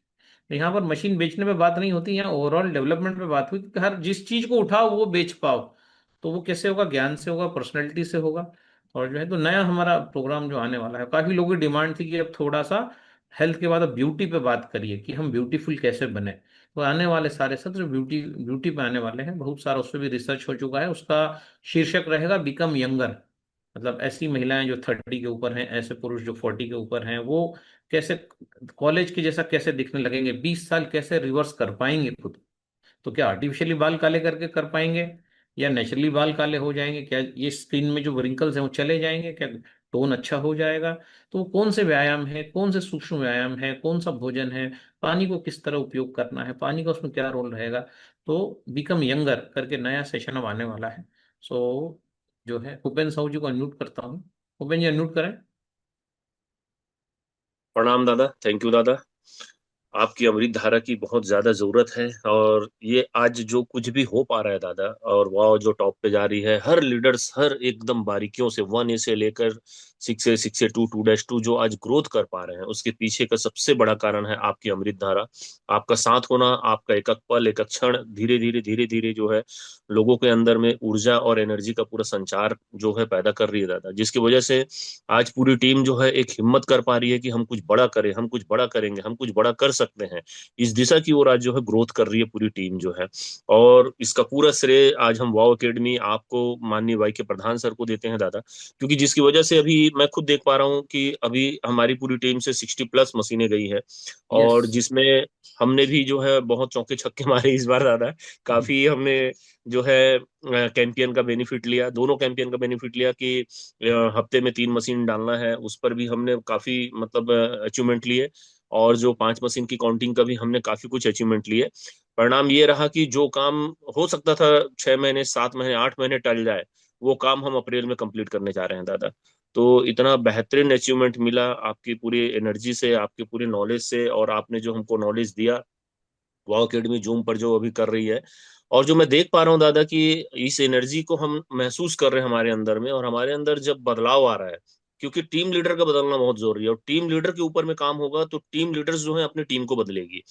है। यहाँ पर मशीन बेचने पे बात नहीं होती, यहाँ ओवरऑल डेवलपमेंट पे बात हुई कि हर जिस चीज को उठाओ वो बेच पाओ। तो वो कैसे होगा, ज्ञान से होगा, पर्सनैलिटी से होगा। और जो है तो नया हमारा प्रोग्राम जो आने वाला है, काफी लोगों की डिमांड थी कि अब थोड़ा सा हेल्थ के बाद अब ब्यूटी पे बात करिए कि हम ब्यूटीफुल कैसे बने। तो आने वाले सारे सत्र ब्यूटी ब्यूटी पे आने वाले हैं, बहुत सारा उस पर भी रिसर्च हो चुका है। उसका शीर्षक रहेगा बिकम यंगर। मतलब ऐसी महिलाएं जो 30 के ऊपर हैं, ऐसे पुरुष जो 40 के ऊपर हैं, वो कैसे कॉलेज के जैसा कैसे दिखने लगेंगे, 20 साल कैसे रिवर्स कर पाएंगे खुद। तो क्या आर्टिफिशियली बाल काले करके कर पाएंगे, या नेचुरली बाल काले हो जाएंगे, क्या ये स्किन में जो रिंकल्स हैं वो चले जाएंगे, क्या टोन अच्छा हो जाएगा। तो कौन से व्यायाम है, कौन से सूक्ष्म व्यायाम है, कौन सा भोजन है, पानी को किस तरह उपयोग करना है, पानी का उसमें क्या रोल रहेगा। तो बिकम यंगर करके नया सेशन अब आने वाला है। सो जो है भूपेंद्र साहू जी को अनम्यूट करता हूँ। भूपेंद्र जी अनम्यूट करें। प्रणाम दादा, थैंक यू दादा। आपकी अमृत धारा की बहुत ज्यादा जरूरत है, और ये आज जो कुछ भी हो पा रहा है दादा, और वाह जो टॉप पे जा रही है, हर लीडर्स हर एकदम बारीकियों से 1A से लेकर 6A, 6A2, 2-2 जो आज ग्रोथ कर पा रहे हैं, उसके पीछे का सबसे बड़ा कारण है आपकी अमृत धारा। आपका साथ होना, आपका एक एक पल, एक एक क्षण धीरे धीरे जो है लोगों के अंदर में ऊर्जा और एनर्जी का पूरा संचार जो है पैदा कर रही है दादा, जिसकी वजह से आज पूरी टीम जो है एक हिम्मत कर पा रही है कि हम कुछ बड़ा करें, हम कुछ बड़ा करेंगे, हम कुछ बड़ा कर सकते हैं। इस दिशा की ओर आज जो है ग्रोथ कर रही है पूरी टीम जो है। और इसका पूरा श्रेय आज हम वाओ एकेडमी आपको, माननीय वाई के प्रधान सर को देते हैं दादा, क्योंकि जिसकी वजह से अभी मैं खुद देख पा रहा हूँ कि अभी हमारी पूरी टीम से 60+ मशीनें गई है, यस। और जिसमें हमने भी जो है बहुत चौके छक्के मारे इस बार दादा। काफी हमने जो है कैंपियन का बेनिफिट लिया, दोनों कैंपियन का बेनिफिट लिया कि हफ्ते में 3 मशीन डालना है, उस पर भी हमने काफी मतलब अचीवमेंट लिए। और जो 5 मशीन की काउंटिंग का भी हमने काफी कुछ अचीवमेंट लिए। परिणाम ये रहा कि जो काम हो सकता था 6 महीने, 7 महीने, 8 महीने टल जाए, वो काम हम अप्रैल में कंप्लीट करने जा रहे हैं दादा। तो इतना बेहतरीन अचीवमेंट मिला आपकी पूरी एनर्जी से, आपके पूरे नॉलेज से, और आपने जो हमको नॉलेज दिया वाव एकेडमी जूम पर जो अभी कर रही है, और जो मैं देख पा रहा हूँ दादा कि इस एनर्जी को हम महसूस कर रहे हैं हमारे अंदर में, और हमारे अंदर जब बदलाव आ रहा है, क्योंकि टीम लीडर का बदलना बहुत जरूरी है, और टीम लीडर के ऊपर में काम होगा तो टीम लीडर्स जो है अपनी टीम को बदलेगी,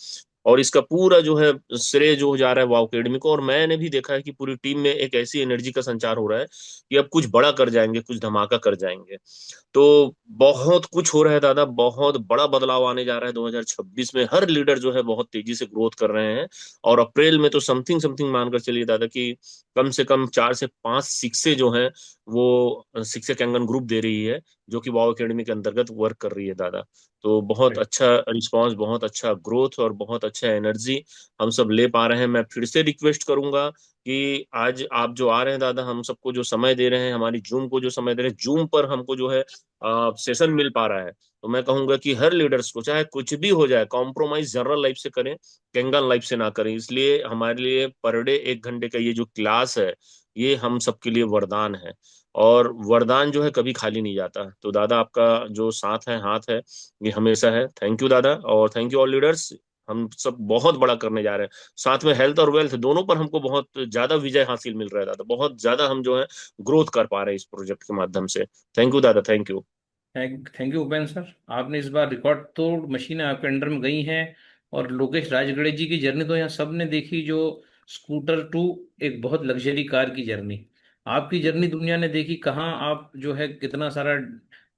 और इसका पूरा जो है श्रेय जो जा रहा है वाव एकेडमी को। और मैंने भी देखा है कि पूरी टीम में एक ऐसी एनर्जी का संचार हो रहा है कि अब कुछ बड़ा कर जाएंगे, कुछ धमाका कर जाएंगे। तो बहुत कुछ हो रहा है दादा, बहुत बड़ा बदलाव आने जा रहा है 2026 में। हर लीडर जो है बहुत तेजी से ग्रोथ कर रहे हैं, और अप्रैल में तो समथिंग समथिंग मानकर चलिए दादा कि कम से कम 4 से 5 शिक्षे जो हैं वो शिक्षक कैंगन ग्रुप दे रही है, जो कि वाव एकेडमी के अंतर्गत वर्क कर रही है दादा। तो बहुत अच्छा रिस्पांस, बहुत अच्छा ग्रोथ और बहुत अच्छा एनर्जी हम सब ले पा रहे हैं। मैं फिर से रिक्वेस्ट करूंगा कि आज आप जो आ रहे हैं दादा, हम सबको जो समय दे रहे हैं, हमारी जूम को जो समय दे रहे हैं, जूम पर हमको जो है सेशन मिल पा रहा है, तो मैं कहूंगा कि हर लीडर्स को चाहे कुछ भी हो जाए, कॉम्प्रोमाइज जनरल लाइफ से करें, कैंगन लाइफ से ना करें। इसलिए हमारे लिए पर डे 1 घंटे का ये जो क्लास है, ये हम सबके लिए वरदान है, और वरदान जो है कभी खाली नहीं जाता। तो दादा आपका जो साथ है, हाथ है, ये हमेशा है। थैंक यू दादा, और थैंक यू ऑल लीडर्स। हम सब बहुत बड़ा करने जा रहे हैं, साथ में हेल्थ और वेल्थ दोनों पर हमको बहुत ज्यादा विजय हासिल मिल रहा है दादा, बहुत ज्यादा हम जो है ग्रोथ कर पा रहे हैं इस प्रोजेक्ट के माध्यम से। थैंक यू दादा, thank you. Thank you Upendra sir. आपने इस बार रिकॉर्ड तोड़ मशीनें आपके अंडर में गई हैं। और लोकेश राजगढ़े जी की जर्नी तो यहाँ सब ने देखी, जो स्कूटर टू एक बहुत लग्जरी कार की जर्नी। आपकी जर्नी दुनिया ने देखी, कहाँ आप जो है कितना सारा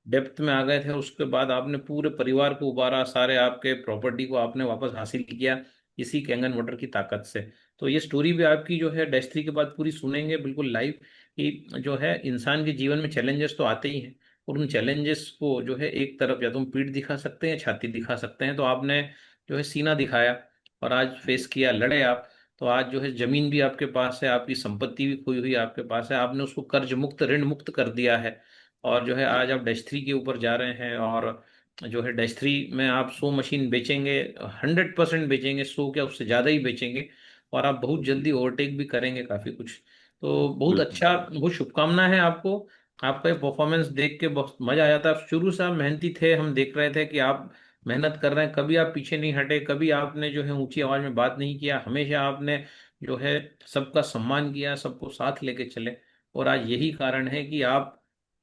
डेप्थ में आ गए थे। उसके बाद आपने पूरे परिवार को उबारा, सारे आपके प्रॉपर्टी को आपने वापस हासिल किया इसी कैंगन वाटर की ताकत से। तो ये स्टोरी भी आपकी जो है डैश 3 के बाद पूरी सुनेंगे बिल्कुल लाइव, कि जो है इंसान के जीवन में चैलेंजेस तो आते ही हैं, और उन चैलेंजेस को जो है एक तरफ या तुम पीठ दिखा सकते हैं, छाती दिखा सकते हैं। तो आपने जो है सीना दिखाया और आज फेस किया, लड़े आप। तो आज जो है जमीन भी आपके पास है, आपकी संपत्ति भी खोई हुई आपके पास है, आपने उसको कर्ज मुक्त ऋण मुक्त कर दिया है। और जो है आज आप डैश 3 के ऊपर जा रहे हैं, और जो है डैश 3 में आप 100 मशीन बेचेंगे, 100% बेचेंगे, 100 क्या उससे ज़्यादा ही बेचेंगे। और आप बहुत जल्दी ओवरटेक भी करेंगे काफ़ी कुछ। तो बहुत बिल्कुल अच्छा, बहुत शुभकामना है आपको। आपका ये परफॉर्मेंस देख के बहुत मजा आया था। शुरू से आप मेहनती थे, हम देख रहे थे कि आप मेहनत कर रहे हैं, कभी आप पीछे नहीं हटे, कभी आपने जो है ऊंची आवाज में बात नहीं किया, हमेशा आपने जो है सबका सम्मान किया, सबको साथ लेके चले। और आज यही कारण है कि आप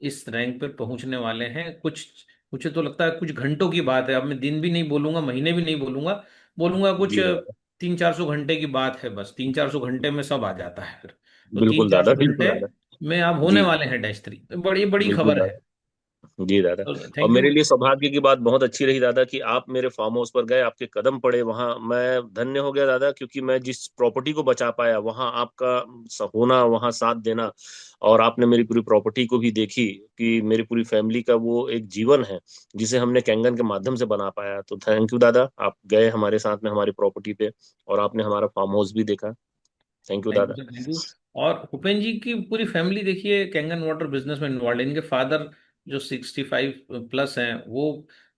इस रैंक पर पहुंचने वाले हैं। कुछ, मुझे तो लगता है कुछ घंटों की बात है। अब मैं दिन भी नहीं बोलूंगा, महीने भी नहीं बोलूंगा, बोलूंगा कुछ जी दादा। 300-400 घंटे की बात है। बस 300-400 घंटे में सब आ जाता है फिर। तो तीन बिल्कुल चार दादा, सौ बिल्कुल घंटे दादा। में आप होने जी, वाले हैं डैश 3, बड़ी बड़ी बिल्कुल खबर है। दादा। जी दादा। तो और थैंक यू। मेरे लिए सौभाग्य की बात बहुत अच्छी रही दादा कि आप मेरे फार्म हाउस पर गए, आपके कदम पड़े वहां, मैं धन्य हो गया दादा, क्योंकि मैं जिस प्रॉपर्टी को बचा पाया वहां आपका होना, वहां साथ देना, और आपने मेरी पूरी प्रॉपर्टी को भी देखी कि मेरी पूरी फैमिली का वो एक जीवन है जिसे हमने कैंगन के माध्यम से बना पाया। तो थैंक यू दादा, आप गए हमारे साथ में हमारी प्रॉपर्टी पे, और आपने हमारा फार्म हाउस भी देखा। थैंक यू थैंक यू दादा। Sir, thank you. और भूपेन जी की पूरी फैमिली देखिए कैंगन वाटर बिजनेस में इन्वॉल्व है। इनके फादर जो 65+ हैं, वो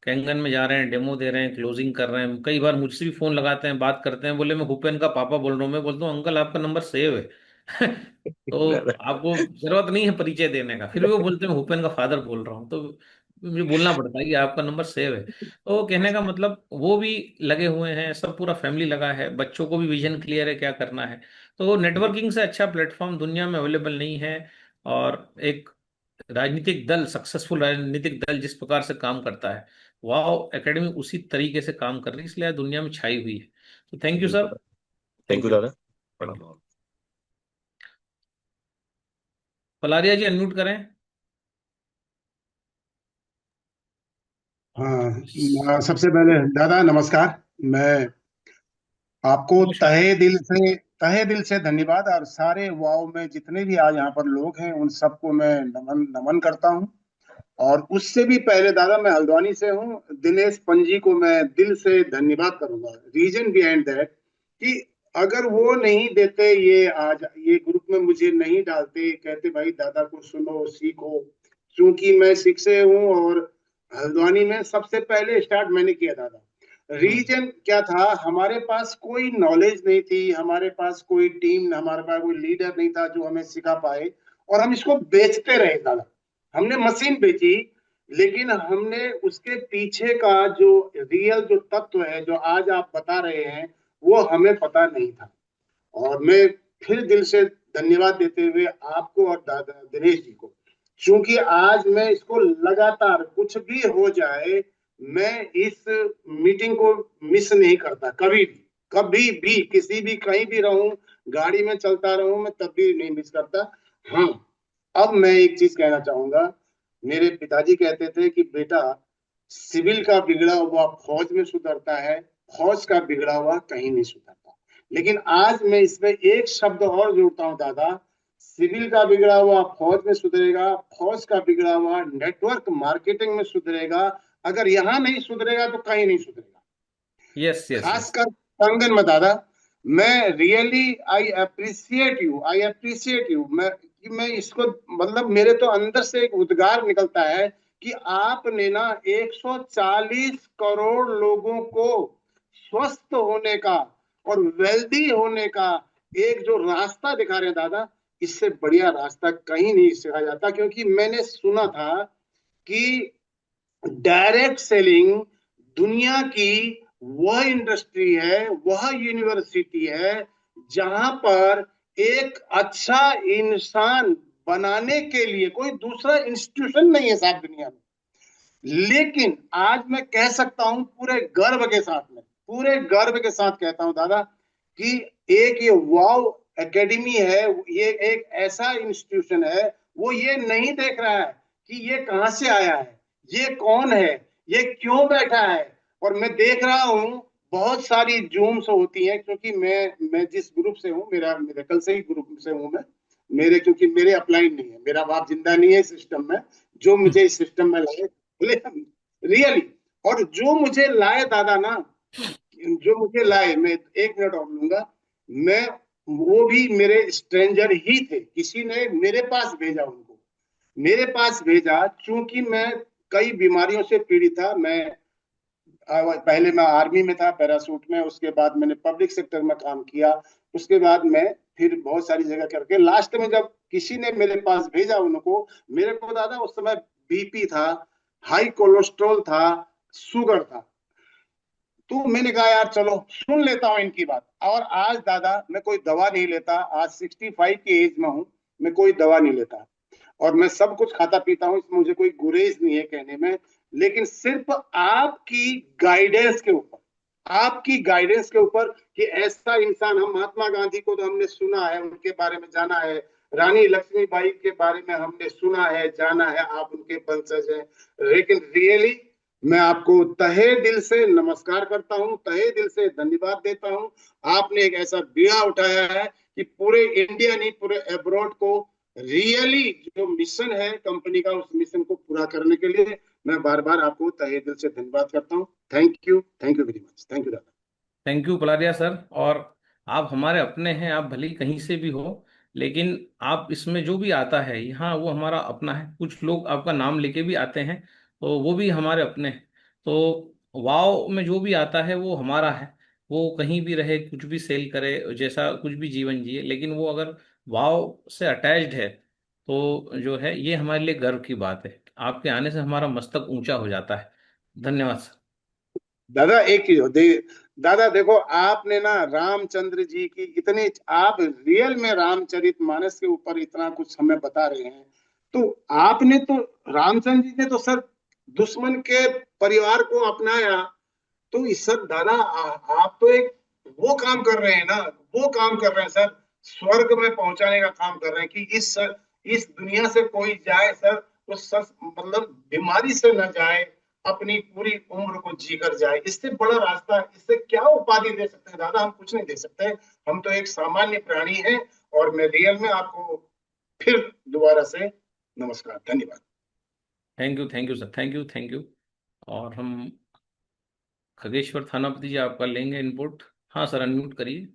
कैंगन में जा रहे हैं, डेमो दे रहे हैं, क्लोजिंग कर रहे हैं। कई बार मुझसे भी फोन लगाते हैं, बात करते हैं, बोले मैं भूपेन का पापा बोल रहा हूँ। मैं बोलता हूँ अंकल आपका नंबर सेव है। तो दादा। आपको जरूरत नहीं है परिचय देने का, फिर भी वो बोलते हैं मैं भूपेन का फादर बोल रहा हूँ। तो मुझे बोलना पड़ता है कि आपका नंबर सेव है। तो कहने का मतलब वो भी लगे हुए हैं, सब पूरा फैमिली लगा है, बच्चों को भी विजन क्लियर है क्या करना है। तो नेटवर्किंग से अच्छा प्लेटफॉर्म दुनिया में अवेलेबल नहीं है। और एक राजनीतिक दल, सक्सेसफुल राजनीतिक दल जिस प्रकार से काम करता है, वाओ एकेडमी उसी तरीके से काम कर रही है, इसलिए दुनिया में छाई हुई है। तो थैंक यू बिल्कुल सर। दादा। Thank thank you you. दादा। Thank you. प्रणाम। पलारिया जी अनम्यूट करें। हाँ, सबसे पहले दादा नमस्कार। मैं आपको नमस्कार। तहे दिल से धन्यवाद, और सारे वाव में जितने भी आज यहाँ पर लोग हैं उन सबको मैं नमन नमन करता हूँ। और उससे भी पहले दादा, मैं हल्द्वानी से हूँ, दिनेश पंजी को मैं दिल से धन्यवाद करूंगा। रीजन बिहाइंड दैट कि अगर वो नहीं देते, ये आज ये ग्रुप में मुझे नहीं डालते, कहते भाई दादा को सुनो सीखो, क्योंकि मैं सिख से हूँ और हल्द्वानी में सबसे पहले स्टार्ट मैंने किया दादा। हम्म। रीजन क्या था, हमारे पास कोई नॉलेज नहीं थी, हमारे पास कोई टीम, हमारे पास कोई लीडर नहीं था जो हमें सिखा पाए, और हम इसको बेचते रहे दादा। हमने मशीन बेची, लेकिन हमने उसके पीछे का जो रियल जो तत्व है जो आज आप बता रहे हैं, वो हमें पता नहीं था। और मैं फिर दिल से धन्यवाद देते हुए आपको और दादा दिनेश जी को, क्योंकि आज मैं इसको लगातार कुछ भी हो जाए, मैं इस मीटिंग को मिस नहीं करता, कभी भी किसी भी कहीं भी रहूं, गाड़ी में चलता रहूं, मैं तब भी नहीं मिस करता। हाँ, अब मैं एक चीज कहना चाहूंगा। मेरे पिताजी कहते थे कि बेटा, सिविल का बिगड़ा हुआ फौज में सुधरता है, फौज का बिगड़ा हुआ कहीं नहीं सुधरता। लेकिन आज मैं इसमें एक शब्द और जोड़ता हूं दादा, सिविल का बिगड़ा हुआ फौज में सुधरेगा, फौज का बिगड़ा हुआ नेटवर्क मार्केटिंग में सुधरेगा। अगर यहाँ नहीं सुधरेगा तो कहीं नहीं सुधरेगा। Yes yes yes. खासकर कंगन में दादा, मैं रियली आई अप्रिशिएट यू मैं इसको, मतलब मेरे तो अंदर से एक उद्गार निकलता है कि आपने ना 140 करोड़ लोगों को स्वस्थ होने का और वेल्दी होने का एक जो रास्ता दिखा रहे हैं दादा, इससे बढ़िया रास्ता कहीं नहीं सिखाया जाता। क्योंकि मैंने सुना था कि डायरेक्ट सेलिंग दुनिया की वह इंडस्ट्री है, वह यूनिवर्सिटी है जहां पर एक अच्छा इंसान बनाने के लिए कोई दूसरा इंस्टीट्यूशन नहीं है साहब दुनिया में। लेकिन आज मैं कह सकता हूं पूरे गर्व के साथ कहता हूं दादा, कि एक ये वाव एकेडमी है, ये एक ऐसा इंस्टीट्यूशन है, वो ये नहीं देख रहा है कि ये कहां से आया है, ये कौन है, ये क्यों बैठा है। और मैं देख रहा हूं बहुत सारी जूम्स होती हैं, क्योंकि मैं जिस ग्रुप से हूं, मेरा मेरेकल से ही ग्रुप से हूं मैं। क्योंकि मेरे अप्लाइड नहीं है, मेरा बाप जिंदा नहीं है इस सिस्टम में, जो मुझे इस सिस्टम में लाए, रियली। और जो मुझे लाए दादा ना, जो मुझे लाए, मैं एक मिनट और लूंगा, मैं वो भी मेरे स्ट्रेंजर ही थे, किसी ने मेरे पास भेजा उनको, मेरे पास भेजा, चूंकि मैं कई बीमारियों से पीड़ित था। पहले मैं आर्मी में था, पैरासूट में, उसके बाद मैंने पब्लिक सेक्टर में काम किया, उसके बाद मैं फिर बहुत सारी जगह करके लास्ट में जब किसी ने मेरे पास भेजा उनको, मेरे को दादा उस समय बीपी था, हाई कोलेस्ट्रॉल था, शुगर था। तो मैंने कहा यार चलो सुन लेता हूँ इनकी बात। और आज दादा मैं कोई दवा नहीं लेता, आज 65 की एज में हूं, मैं कोई दवा नहीं लेता और मैं सब कुछ खाता पीता हूँ, इसमें मुझे कोई गुरेज नहीं है कहने में। लेकिन सिर्फ आपकी गाइडेंस के ऊपर कि ऐसा इंसान, हम महात्मा गांधी को तो हमने सुना है, उनके बारे में जाना है, रानी लक्ष्मीबाई के बारे में हमने सुना है, जाना है, आप उनके वंशज हैं। लेकिन रियली मैं आपको तहे दिल से नमस्कार करता हूं, तहे दिल से धन्यवाद देता हूं। आपने एक ऐसा बीड़ा उठाया है कि पूरे इंडिया नहीं, पूरे अब्रॉड को रियली जो मिशन है कंपनी का, उस मिशन को पूरा करने के लिए मैं बार बार आपको तहे दिल से धन्यवाद करता हूँ। Thank you very much. Thank you दादा। Thank you Palariya sir. और आप हमारे अपने हैं, आप भले ही कहीं से भी हो, लेकिन आप इसमें जो भी आता है यहाँ वो हमारा अपना है। कुछ लोग आपका नाम लेके भी आते हैं तो वो भी हमारे अपने हैं। तो वाव में जो भी आता है वो हमारा है। वो कहीं भी रहे, कुछ भी सेल करे, जैसा कुछ भी जीवन जिए, लेकिन वो अगर वाव से अटैच्ड है तो जो है ये हमारे लिए गर्व की बात है। आपके आने से हमारा मस्तक ऊंचा हो जाता है। धन्यवाद सर। दादा एक चीज दादा देखो, आपने ना रामचंद्र जी की इतनी, आप रियल में रामचरित मानस के ऊपर इतना कुछ हमें बता रहे हैं, तो आपने तो, रामचंद्र जी ने तो सर दुश्मन के परिवार को अपनाया। तो इस सर दादा आप तो एक वो काम कर रहे हैं ना, वो काम कर रहे हैं सर, स्वर्ग में पहुंचाने का काम कर रहे हैं कि इस दुनिया से कोई जाए सर तो सर, मतलब बीमारी से न जाए, अपनी पूरी उम्र को जीकर जाए। इससे बड़ा रास्ता, इससे क्या उपाधि दे सकते हैं दादा? हम कुछ नहीं दे सकते, हम तो एक सामान्य प्राणी हैं। और मैं रियल में आपको फिर दोबारा से नमस्कार, धन्यवाद। Thank you sir, thank you. और हम खगेश्वर थानापति जी आपका लेंगे इनपुट। हाँ सर, अनम्यूट करिए।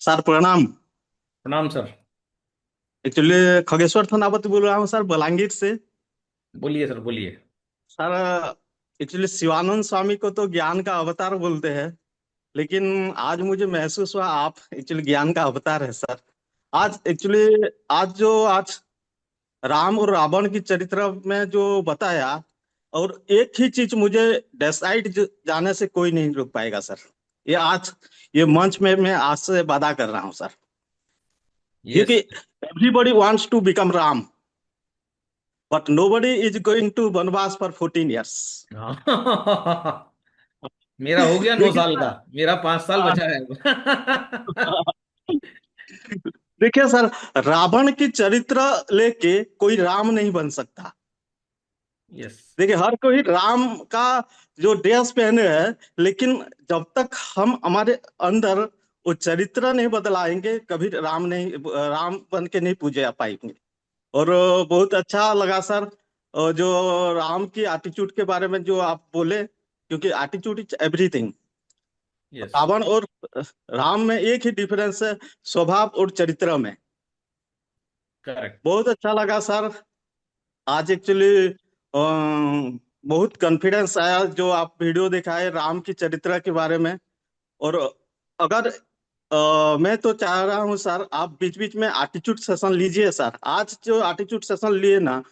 सर प्रणाम। प्रणाम सर। एक्चुअली खगेश्वर थानापति बोल रहा हूँ सर, बलांगीर से। बोलिए सर, बोलिए। सर एक्चुअली शिवानंद स्वामी को तो ज्ञान का अवतार बोलते हैं, लेकिन आज मुझे महसूस हुआ आप एक्चुअली ज्ञान का अवतार है सर। आज एक्चुअली आज राम और रावण की चरित्र में जो बताया, और एक ही चीज मुझे डिसाइड जाने से कोई नहीं रोक पाएगा सर। ये आज ये मंच में मैं आज से वादा कर रहा हूँ सर, क्योंकि yes. Everybody wants to become Ram, but nobody is going to vanvas for 14 years. हाँ। मेरा हो गया 9 साल का, मेरा 5 साल बचा है। देखिए सर, रावण की चरित्र लेके कोई राम नहीं बन सकता। यस। देखिए हर कोई राम का जो ड्रेस पहने है, लेकिन जब तक हम हमारे अंदर वो चरित्र नहीं बदलाएंगे, कभी राम बन के नहीं पूजे पाएंगे। और बहुत अच्छा लगा सर, जो राम की एटीट्यूड के बारे में जो आप बोले, क्योंकि attitude is everything. Yes. Ravan और राम में एक ही डिफरेंस है, स्वभाव और चरित्र में। करेक्ट। बहुत अच्छा लगा सर। आज एक्चुअली बहुत कॉन्फिडेंस आया जो आप वीडियो दिखाए राम की चरित्र के बारे में। और अगर मैं तो चाह रहा हूँ सर, आप बीच बीच में एटीट्यूड सेशन लीजिए सर। आज जो एटीट्यूड सेशन लिए ना,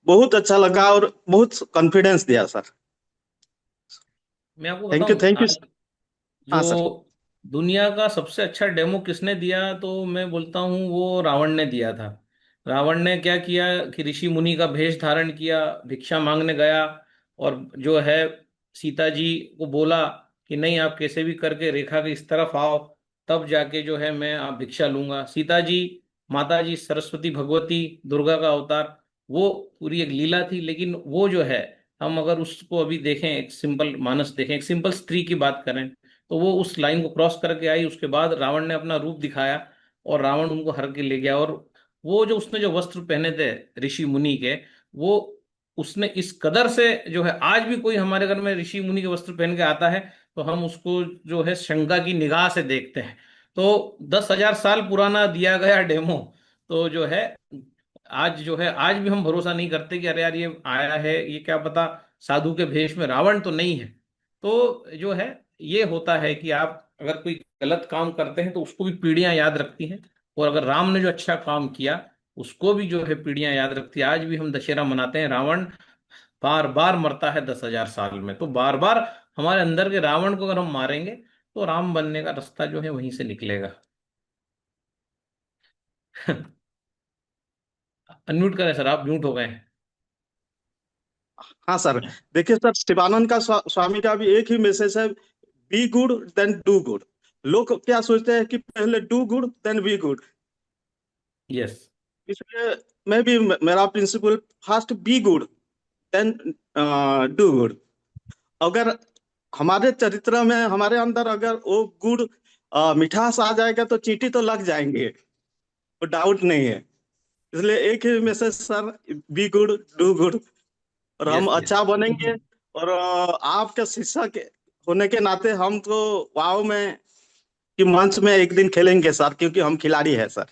बहुत अच्छा लगा और बहुत कॉन्फिडेंस दिया सर। मैं आपको थैंक यू, बताऊं, थैंक यू। आज हाँ जो सर। दुनिया का सबसे अच्छा डेमो किसने दिया, तो मैं बोलता हूँ वो रावण ने दिया था। रावण ने क्या किया कि ऋषि मुनि का भेष धारण किया, भिक्षा मांगने गया, और जो है सीता जी को बोला कि नहीं, आप कैसे भी करके रेखा के इस तरफ आओ, तब जाके जो है मैं आप भिक्षा लूंगा। सीता जी, माता जी सरस्वती भगवती दुर्गा का अवतार, वो पूरी एक लीला थी। लेकिन वो जो है, हम अगर उसको अभी देखें, एक सिंपल मानस देखें, एक सिंपल स्त्री की बात करें, तो वो उस लाइन को क्रॉस करके आई। उसके बाद रावण ने अपना रूप दिखाया और रावण उनको हर के ले गया। और वो जो उसने जो वस्त्र पहने थे ऋषि मुनि के, वो उसने इस कदर से जो है, आज भी कोई हमारे घर में ऋषि मुनि के वस्त्र पहन के आता है तो हम उसको जो है शंका की निगाह से देखते हैं। तो 10,000 साल पुराना दिया गया डेमो, तो जो है आज जो है, आज भी हम भरोसा नहीं करते कि अरे यार ये आया है, ये क्या पता साधु के भेष में, रावण तो नहीं है। तो जो है, ये होता है कि आप अगर कोई गलत काम करते हैं तो उसको भी पीढ़ियां याद रखती हैं, और अगर राम ने जो अच्छा काम किया उसको भी जो है पीढ़ियां याद रखती है। आज भी हम दशहरा मनाते हैं, रावण बार बार मरता है 10,000 साल में, तो बार बार हमारे अंदर के रावण को अगर हम मारेंगे तो राम बनने का रास्ता जो है वहीं से निकलेगा। अनम्यूट करें सर, आप म्यूट हो गए हैं। हाँ सर। देखिए सर, शिवानंद का स्वामी का भी एक ही मैसेज है, be good then do good. लोग क्या सोचते हैं कि पहले do good then be good, yes. इसलिए मैं भी मेरा principle first be good then do good. अगर हमारे चरित्र में, हमारे अंदर अगर वो गुड़ मिठास आ जाएगा तो चींटी तो लग जाएंगे, तो डाउट नहीं है। इसलिए एक ही message sir, be good do good, और हम यस। यस। अच्छा बनेंगे। और आपके शिक्षक होने के नाते हम तो वाव में कि मंच में एक दिन खेलेंगे सर, क्योंकि हम खिलाड़ी हैं सर।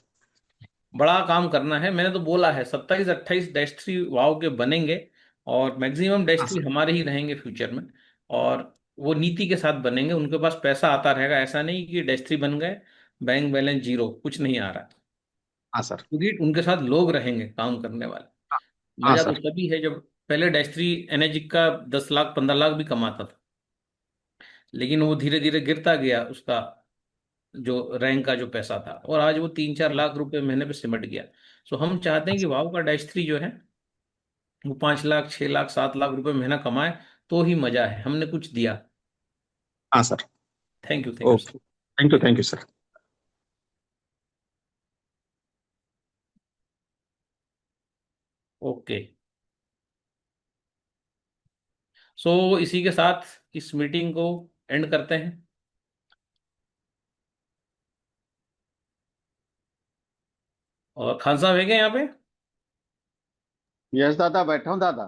बड़ा काम करना है, मैंने तो बोला है 27-28 डैश 3 वाव के बनेंगे, और मैक्सिमम डैश हाँ 3 सर। हमारे ही रहेंगे फ्यूचर में। और वो नीति के साथ बनेंगे, उनके पास पैसा आता रहेगा, ऐसा नहीं कि डैश 3 बन गए, बैंक बैलेंस जीरो, कुछ नहीं आ रहा, हाँ सर। क्योंकि उनके साथ लोग रहेंगे काम करने वाले। हाँ मजा तो सर। तभी है जब पहले डैश 3 एनर्जी का 10 लाख 15 लाख भी कमाता था, लेकिन वो धीरे धीरे गिरता गया उसका जो रैंक का जो पैसा था, और आज वो 3-4 लाख रुपए महीने पे सिमट गया। सो हम चाहते हैं कि वाव का डैश 3 जो है वो 5 लाख 6 लाख 7 लाख रुपए महीना कमाए, तो ही मजा है, हमने कुछ दिया। हाँ sir. Thank you, thank you sir. Okay, thank you sir. Okay. So इसी के साथ इस मीटिंग को एंड करते हैं। और खान साहब है क्या यहाँ पे? यस दादा, बैठा हूँ दादा।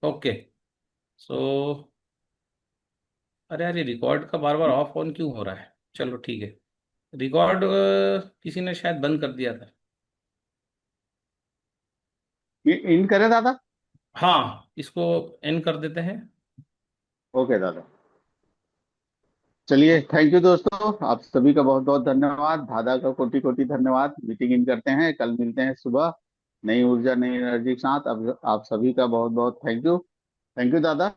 ओके। सो अरे यार, ये रिकॉर्ड का बार बार ऑफ ऑन क्यों हो रहा है? चलो ठीक है। रिकॉर्ड किसी ने शायद बंद कर दिया था। इन करे दादा। हाँ, इसको एंड कर देते हैं। ओके दादा। चलिए, थैंक यू दोस्तों, आप सभी का बहुत बहुत धन्यवाद, दादा का कोटि कोटि धन्यवाद। मीटिंग इन करते हैं, कल मिलते हैं सुबह नई ऊर्जा नई एनर्जी के साथ। अब आप सभी का बहुत बहुत थैंक यू। थैंक यू दादा।